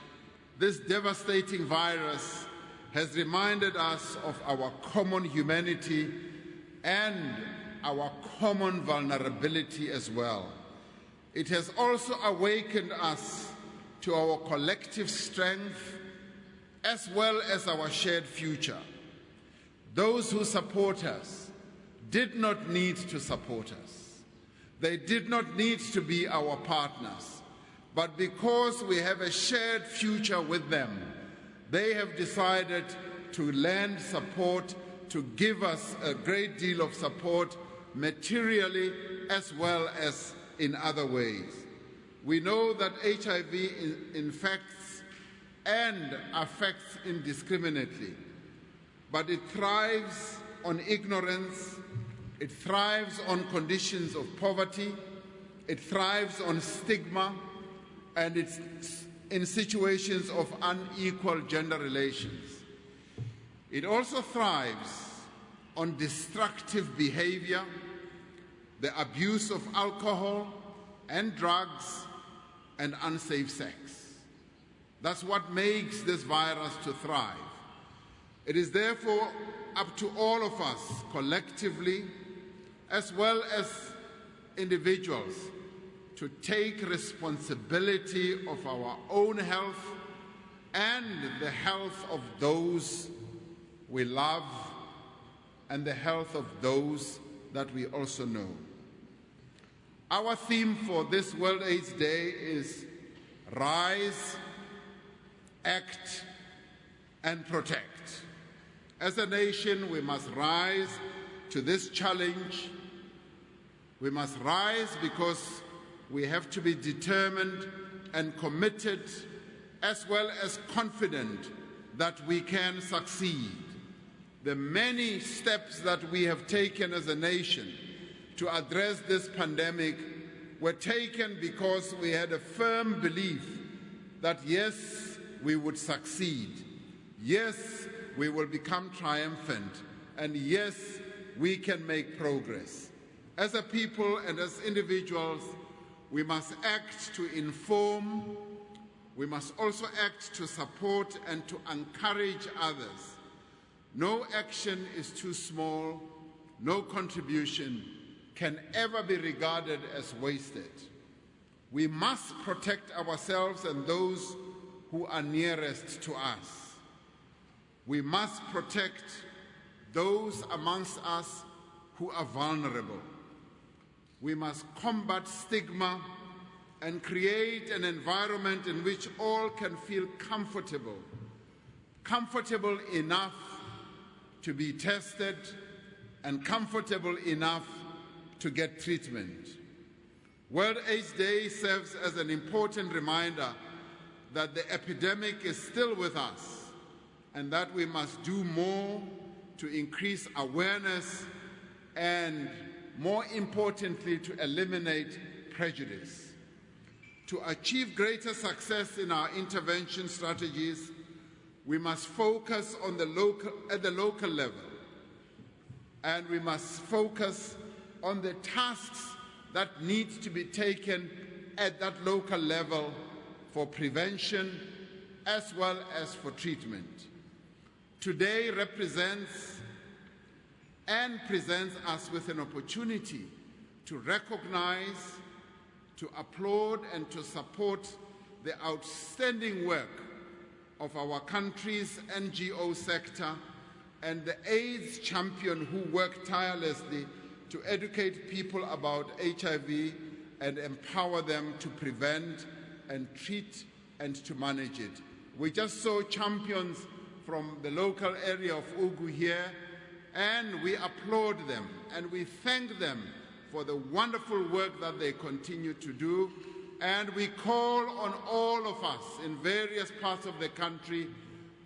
This devastating virus has reminded us of our common humanity and our common vulnerability as well. It has also awakened us to our collective strength as well as our shared future. Those who support us did not need to support us. They did not need to be our partners. But because we have a shared future with them, they have decided to lend support, to give us a great deal of support materially as well as in other ways. We know that HIV infects and affects indiscriminately, but it thrives on ignorance, it thrives on conditions of poverty, it thrives on stigma, and it's in situations of unequal gender relations. It also thrives on destructive behavior, the abuse of alcohol and drugs, and unsafe sex. That's what makes this virus to thrive. It is therefore up to all of us collectively, as well as individuals, to take responsibility of our own health and the health of those we love and the health of those that we also know. Our theme for this World AIDS Day is Rise, Act, and Protect. As a nation, we must rise to this challenge. We must rise because we have to be determined and committed, as well as confident that we can succeed. The many steps that we have taken as a nation to address this pandemic were taken because we had a firm belief that yes, we would succeed, yes, we will become triumphant, and yes, we can make progress. As a people and as individuals, we must act to inform, we must also act to support and to encourage others. No action is too small, no contribution can ever be regarded as wasted. We must protect ourselves and those who are nearest to us. We must protect those amongst us who are vulnerable. We must combat stigma and create an environment in which all can feel comfortable enough to be tested, and comfortable enough to get treatment. World AIDS Day serves as an important reminder that the epidemic is still with us and that we must do more to increase awareness and, more importantly, to eliminate prejudice. To achieve greater success in our intervention strategies, we must focus on at the local level, and we must focus on the tasks that need to be taken at that local level for prevention as well as for treatment. Today represents and presents us with an opportunity to recognize, to applaud, and to support the outstanding work of our country's NGO sector and the AIDS champion who work tirelessly to educate people about HIV and empower them to prevent and treat and to manage it. We just saw champions from the local area of Ugu here, and we applaud them and we thank them for the wonderful work that they continue to do. And we call on all of us in various parts of the country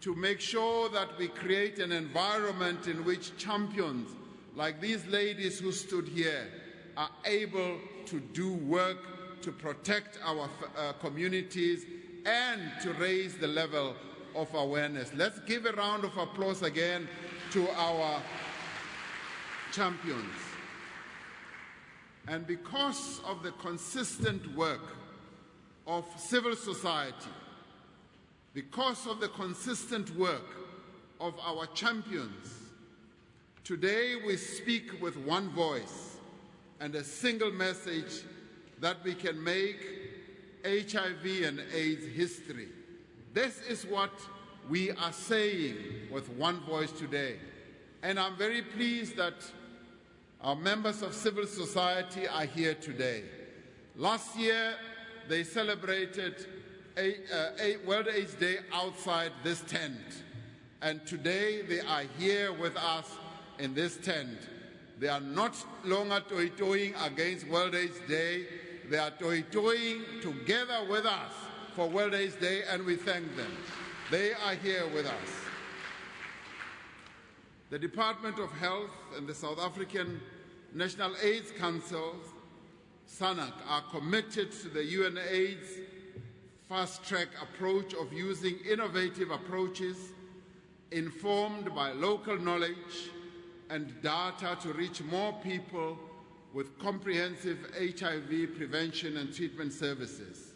to make sure that we create an environment in which champions like these ladies who stood here are able to do work to protect our communities and to raise the level of awareness. Let's give a round of applause again to our champions. And because of the consistent work of civil society, because of the consistent work of our champions, today we speak with one voice and a single message that we can make HIV and AIDS history. This is what we are saying with one voice today. And I'm very pleased that our members of civil society are here today. Last year, they celebrated World AIDS Day outside this tent. And today, they are here with us in this tent. They are not longer toy-toying against World AIDS Day. They are toy-toying together with us for World AIDS Day, and we thank them. They are here with us. The Department of Health and the South African National AIDS Council, SANAC, are committed to the UNAIDS fast-track approach of using innovative approaches informed by local knowledge and data to reach more people with comprehensive HIV prevention and treatment services.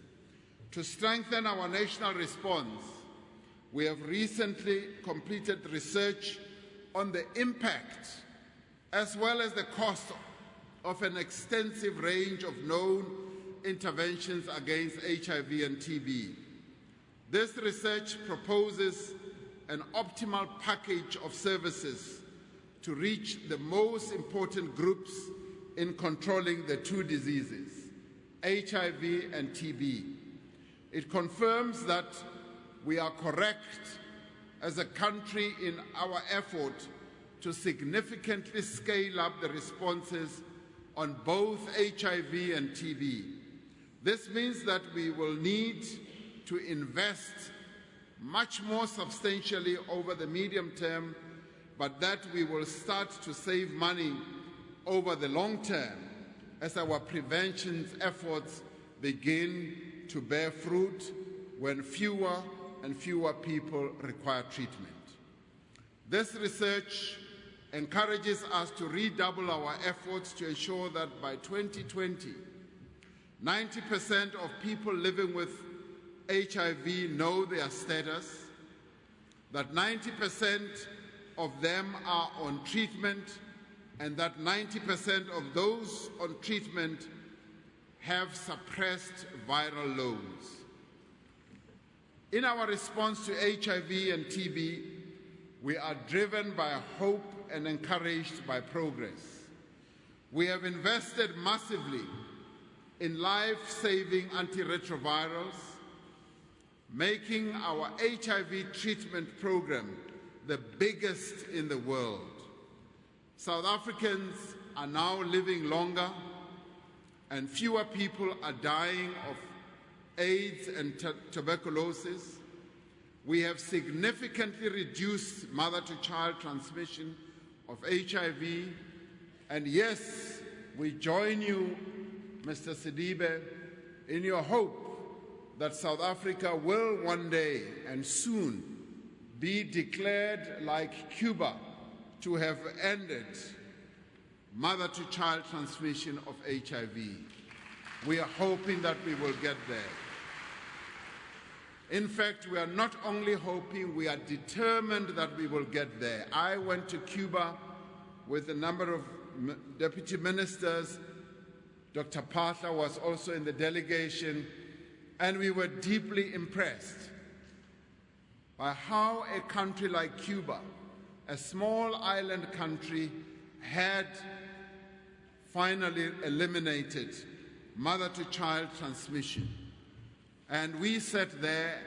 To strengthen our national response, we have recently completed research on the impact as well as the cost of an extensive range of known interventions against HIV and TB. This research proposes an optimal package of services to reach the most important groups in controlling the two diseases, HIV and TB. It confirms that we are correct as a country in our effort to significantly scale up the responses on both HIV and TB. This means that we will need to invest much more substantially over the medium term, but that we will start to save money over the long term as our prevention efforts begin to bear fruit when fewer and fewer people require treatment. This research encourages us to redouble our efforts to ensure that by 2020, 90% of people living with HIV know their status, that 90% of them are on treatment, and that 90% of those on treatment have suppressed viral loads. In our response to HIV and TB, we are driven by hope and encouraged by progress. We have invested massively in life-saving antiretrovirals, making our HIV treatment program the biggest in the world. South Africans are now living longer and fewer people are dying of AIDS and tuberculosis. We have significantly reduced mother-to-child transmission of HIV. And yes, we join you, Mr. Sidibe, in your hope that South Africa will one day and soon be declared like Cuba to have ended mother-to-child transmission of HIV. We are hoping that we will get there. In fact, we are not only hoping, we are determined that we will get there. I went to Cuba with a number of deputy ministers. Dr. Partha was also in the delegation, and we were deeply impressed by how a country like Cuba, a small island country, had finally eliminated mother-to-child transmission. And we sat there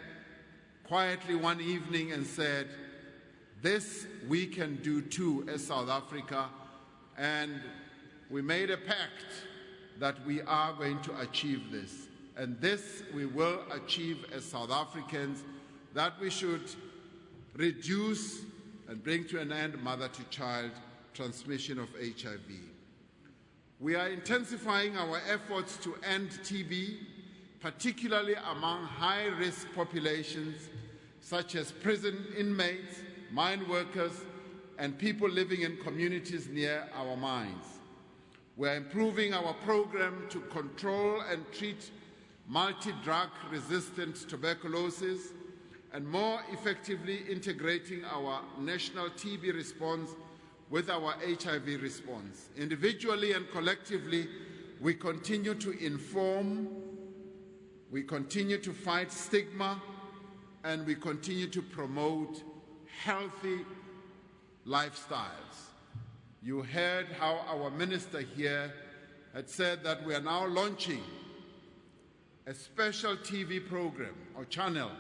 quietly one evening and said, this we can do too as South Africa, and we made a pact that we are going to achieve this. And this we will achieve as South Africans, that we should reduce and bring to an end mother-to-child transmission of HIV. We are intensifying our efforts to end TB, particularly among high-risk populations such as prison inmates, mine workers, and people living in communities near our mines. We are improving our program to control and treat multi-drug resistant tuberculosis and more effectively integrating our national TB response with our HIV response. Individually and collectively, we continue to inform, we continue to fight stigma, and we continue to promote healthy lifestyles. You heard how our minister here had said that we are now launching a special TV program or channel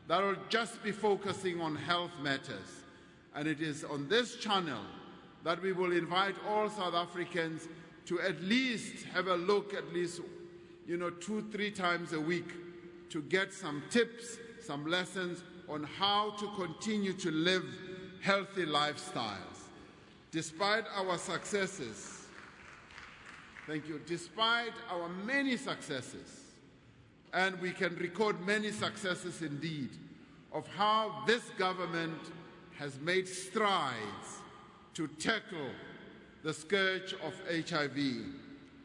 that will just be focusing on health matters. And it is on this channel that we will invite all South Africans to at least have a look, at least 2-3 times a week, to get some tips, some lessons on how to continue to live healthy lifestyles. Despite our successes, thank you, despite our many successes, and we can record many successes indeed, of how this government has made strides to tackle the scourge of HIV,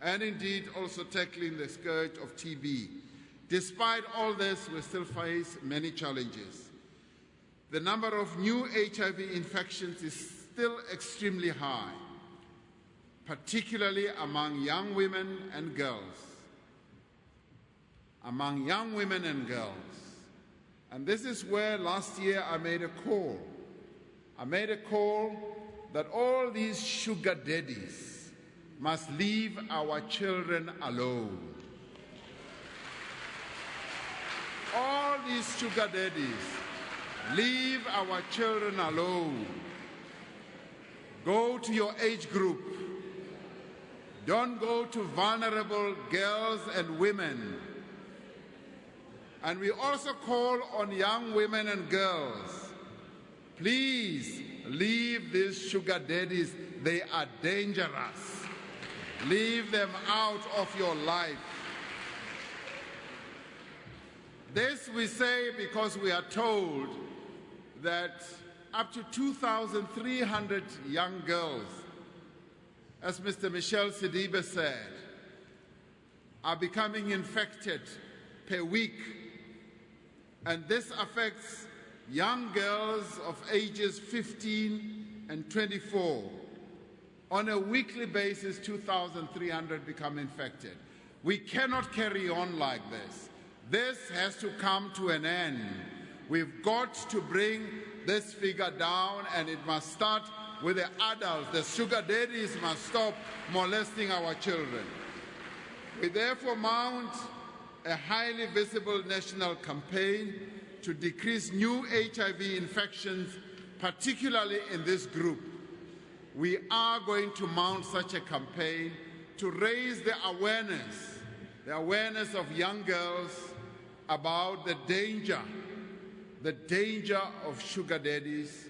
and indeed also tackling the scourge of TB. Despite all this, we still face many challenges. The number of new HIV infections is still extremely high, particularly among young women and girls. Among young women and girls. And this is where last year I made a call. I made a call that all these sugar daddies must leave our children alone. All these sugar daddies, leave our children alone. Go to your age group. Don't go to vulnerable girls and women. And we also call on young women and girls, please leave these sugar daddies. They are dangerous. Leave them out of your life. This we say because we are told that up to 2,300 young girls, as Mr. Michel Sidibe said, are becoming infected per week. And this affects young girls of ages 15 and 24. On a weekly basis, 2,300 become infected. We cannot carry on like this. This has to come to an end. We've got to bring this figure down, and it must start with the adults. The sugar daddies must stop molesting our children. We therefore mount a highly visible national campaign to decrease new HIV infections, particularly in this group. we are going to mount such a campaign to raise the awareness of young girls about the danger of sugar daddies,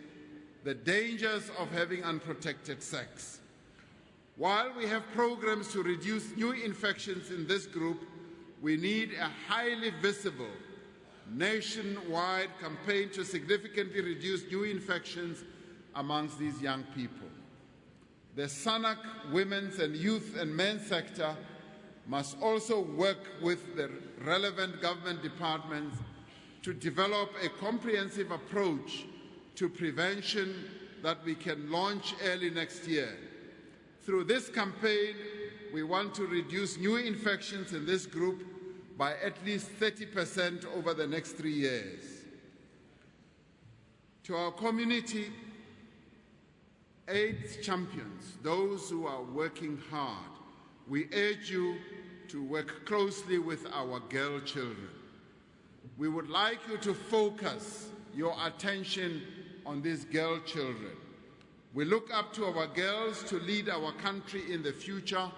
the dangers of having unprotected sex. While we have programs to reduce new infections in this group, we need a highly visible nationwide campaign to significantly reduce new infections amongst these young people. The SANAC women's and youth and men's sector must also work with the relevant government departments to develop a comprehensive approach to prevention that we can launch early next year. Through this campaign, we want to reduce new infections in this group by at least 30% over the next 3 years. To our community AIDS champions, those who are working hard, we urge you to work closely with our girl children. We would like you to focus your attention on these girl children. We look up to our girls to lead our country in the future,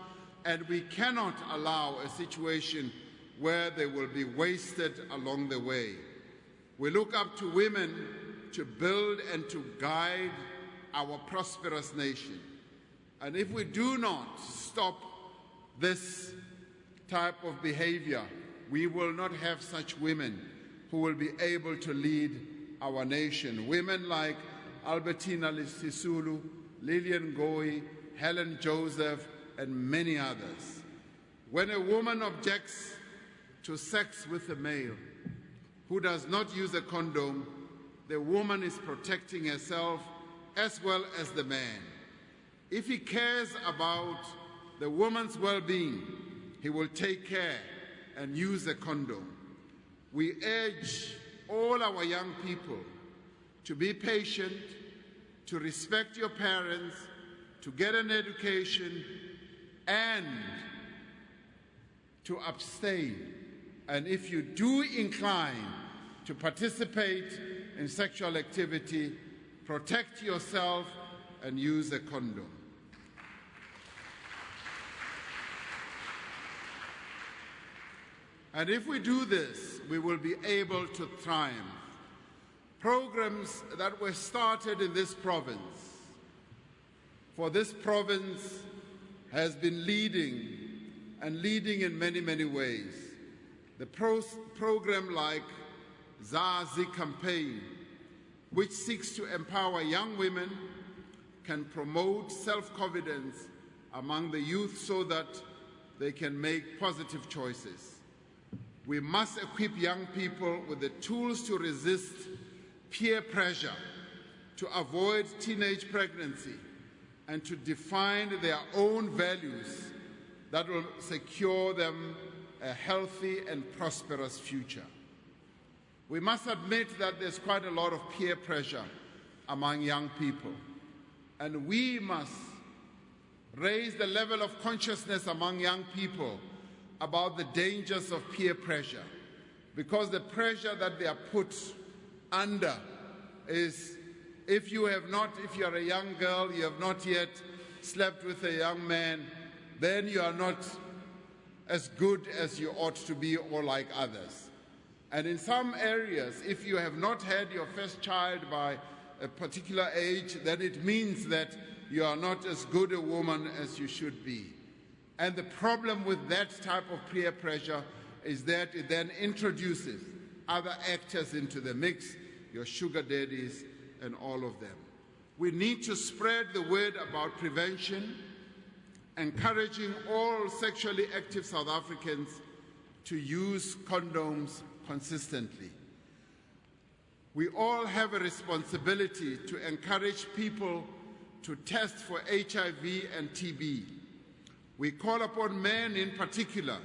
and we cannot allow a situation where they will be wasted along the way. We look up to women to build and to guide our prosperous nation. And if we do not stop this type of behavior, we will not have such women who will be able to lead our nation. Women like Albertina Sisulu, Lillian Goy, Helen Joseph, and many others. When a woman objects to sex with a male who does not use a condom, the woman is protecting herself as well as the man. If he cares about the woman's well-being, he will take care and use a condom. We urge all our young people to be patient, to respect your parents, to get an education, and to abstain. And if you do incline to participate in sexual activity, protect yourself and use a condom. And if we do this, we will be able to triumph. Programs that were started in this province, for this province has been leading in many, many ways. The program like Zazi campaign, which seeks to empower young women, can promote self-confidence among the youth so that they can make positive choices. We must equip young people with the tools to resist peer pressure, to avoid teenage pregnancy, and to define their own values that will secure them a healthy and prosperous future. We must admit that there's quite a lot of peer pressure among young people, and we must raise the level of consciousness among young people about the dangers of peer pressure, because the pressure that they are put under is, if you're a young girl, you have not yet slept with a young man, then you are not as good as you ought to be or like others. And in some areas, if you have not had your first child by a particular age, then it means that you are not as good a woman as you should be. And the problem with that type of peer pressure is that it then introduces other actors into the mix, your sugar daddies and all of them. We need to spread the word about prevention, encouraging all sexually active South Africans to use condoms consistently. We all have a responsibility to encourage people to test for HIV and TB. We call upon men in particular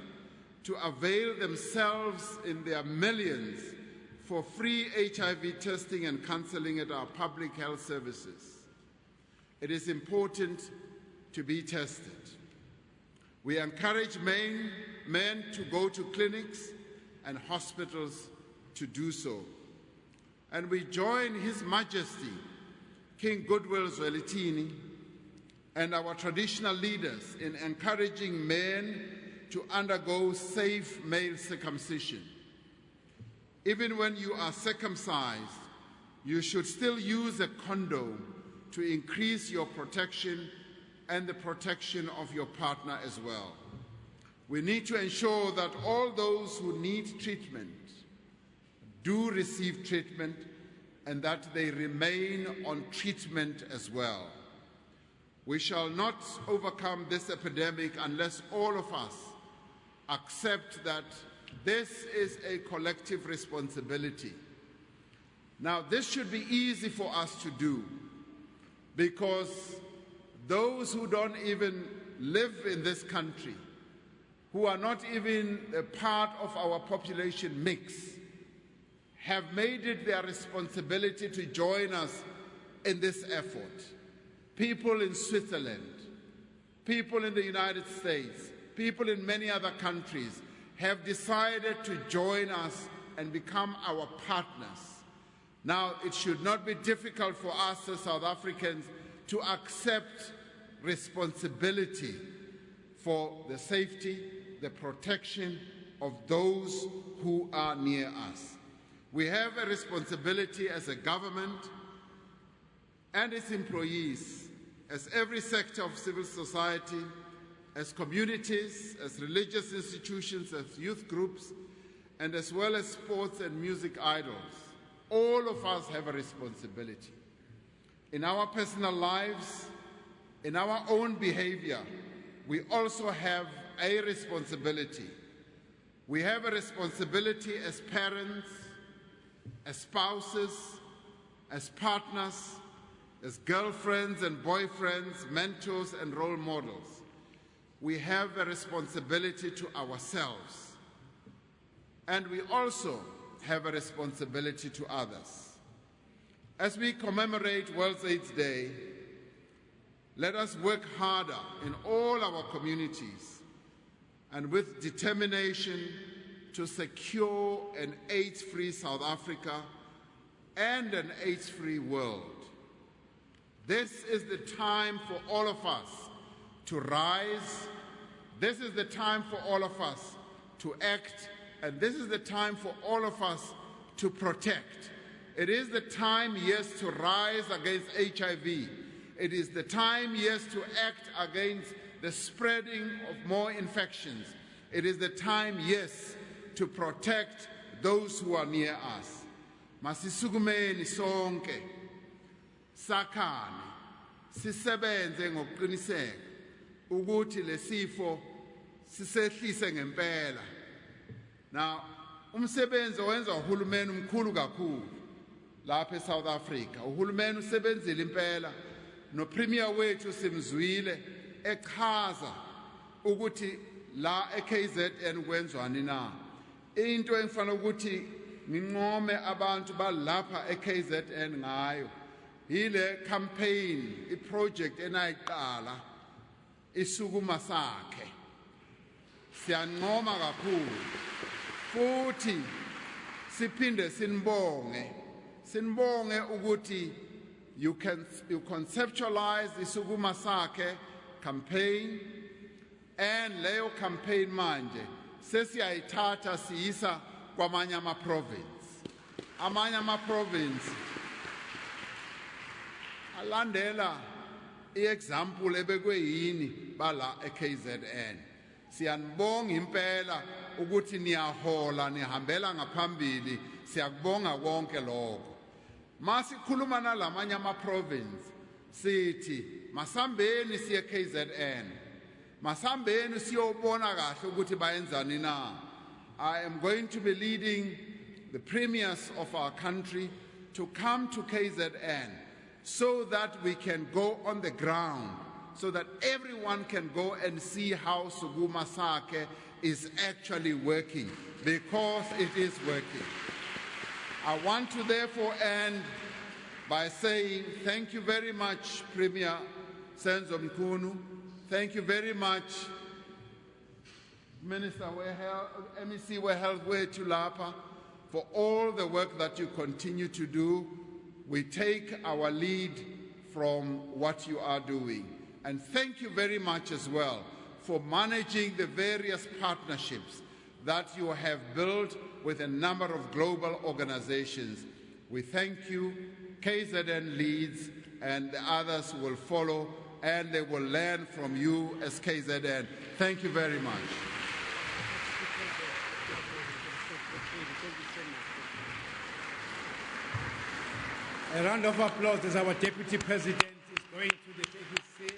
to avail themselves in their millions for free HIV testing and counseling at our public health services. It is important to be tested. We encourage men to go to clinics and hospitals to do so. And we join His Majesty, King Goodwill Zwelithini, and our traditional leaders in encouraging men to undergo safe male circumcision. Even when you are circumcised, you should still use a condom to increase your protection and the protection of your partner as well. We need to ensure that all those who need treatment do receive treatment and that they remain on treatment as well. We shall not overcome this epidemic unless all of us accept that this is a collective responsibility. Now, this should be easy for us to do because those who don't even live in this country, who are not even a part of our population mix, have made it their responsibility to join us in this effort. People in Switzerland, people in the United States, people in many other countries have decided to join us and become our partners. Now, it should not be difficult for us as South Africans to accept responsibility for the safety, the protection of those who are near us. We have a responsibility as a government and its employees, as every sector of civil society, as communities, as religious institutions, as youth groups, and as well as sports and music idols. All of us have a responsibility. In our personal lives, in our own behavior, we also have a responsibility. We have a responsibility as parents, as spouses, as partners, as girlfriends and boyfriends, mentors and role models. We have a responsibility to ourselves, and we also have a responsibility to others. As we commemorate World AIDS Day, let us work harder in all our communities and with determination to secure an AIDS-free South Africa and an AIDS-free world. This is the time for all of us to rise. This is the time for all of us to act, and this is the time for all of us to protect. It is the time, yes, to rise against HIV. It is the time, yes, to act against the spreading of more infections. It is the time, yes, to protect those who are near us. Masisukumeni sonke, sakhane, sisebenze ngokuqiniseka ukuthi lesifo sisehlise ngempela. Now, umsebenzi owenza uhulumeni umkhulu kakhulu lapha eSouth Africa. Uhulumeni usebenzile impela, no premier wethu simzwile echaza ukuthi la eKZN kwenzwani na. Into engifanele ukuthi nginqome abantu balapha eKZN ngayo ile campaign, iproject enayiqala isukuma sakhe. Siyanqoma kakhulu futhi siphinde sinibonge ukuthi you conceptualize isukuma sakhe campaign, and leyo campaign manje sesiyayithatha siyisa kwamanye ama-province. Amanye ama-province alandela i-example ebekwe yini bala eKZN. Siyanibonga impela ukuthi niyahola, nihambela ngaphambili. Siyakubonga konke lokho. Masikhuluma nalamanye ama-province sithi masambeni siye KZN. Masambeni siyobona kahle ukuthi bayenzani na. I am going to be leading the premiers of our country to come to KZN so that we can go on the ground, so that everyone can go and see how Sukuma Sake is actually working, because it is working. I want to therefore end by saying thank you very much, Premier Senzo Mkhunu. Thank you very much, Minister MEC Wehealth Wetulapa, for all the work that you continue to do. We take our lead from what you are doing. And thank you very much as well for managing the various partnerships that you have built with a number of global organizations. We thank you. KZN leads and the others will follow and they will learn from you as KZN. Thank you very much. A round of applause as our Deputy President is going to the seat.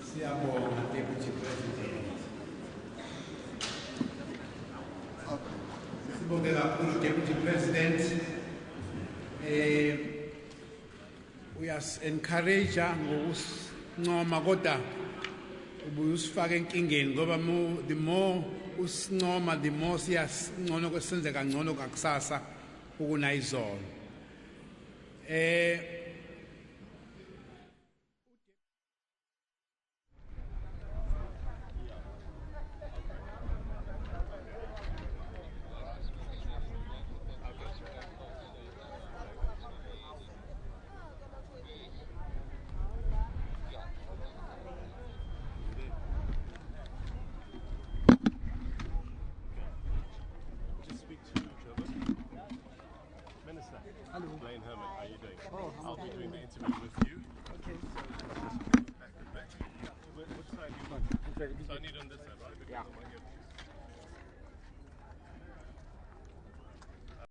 Siyabonga, Deputy President. Sibonge kakhulu, Deputy President. Uyas-encourage ngokusincoma kodwa ubuye usifake enkingeni ngoba the more usincoma the more siyasingcono kwesenzeka ngcono kakusasa ukunayizolo. Blaine Herman, how are you doing? I'll be doing the interview with you. Okay. So, back a bit. Which side do you want? So I need on this side, right? Because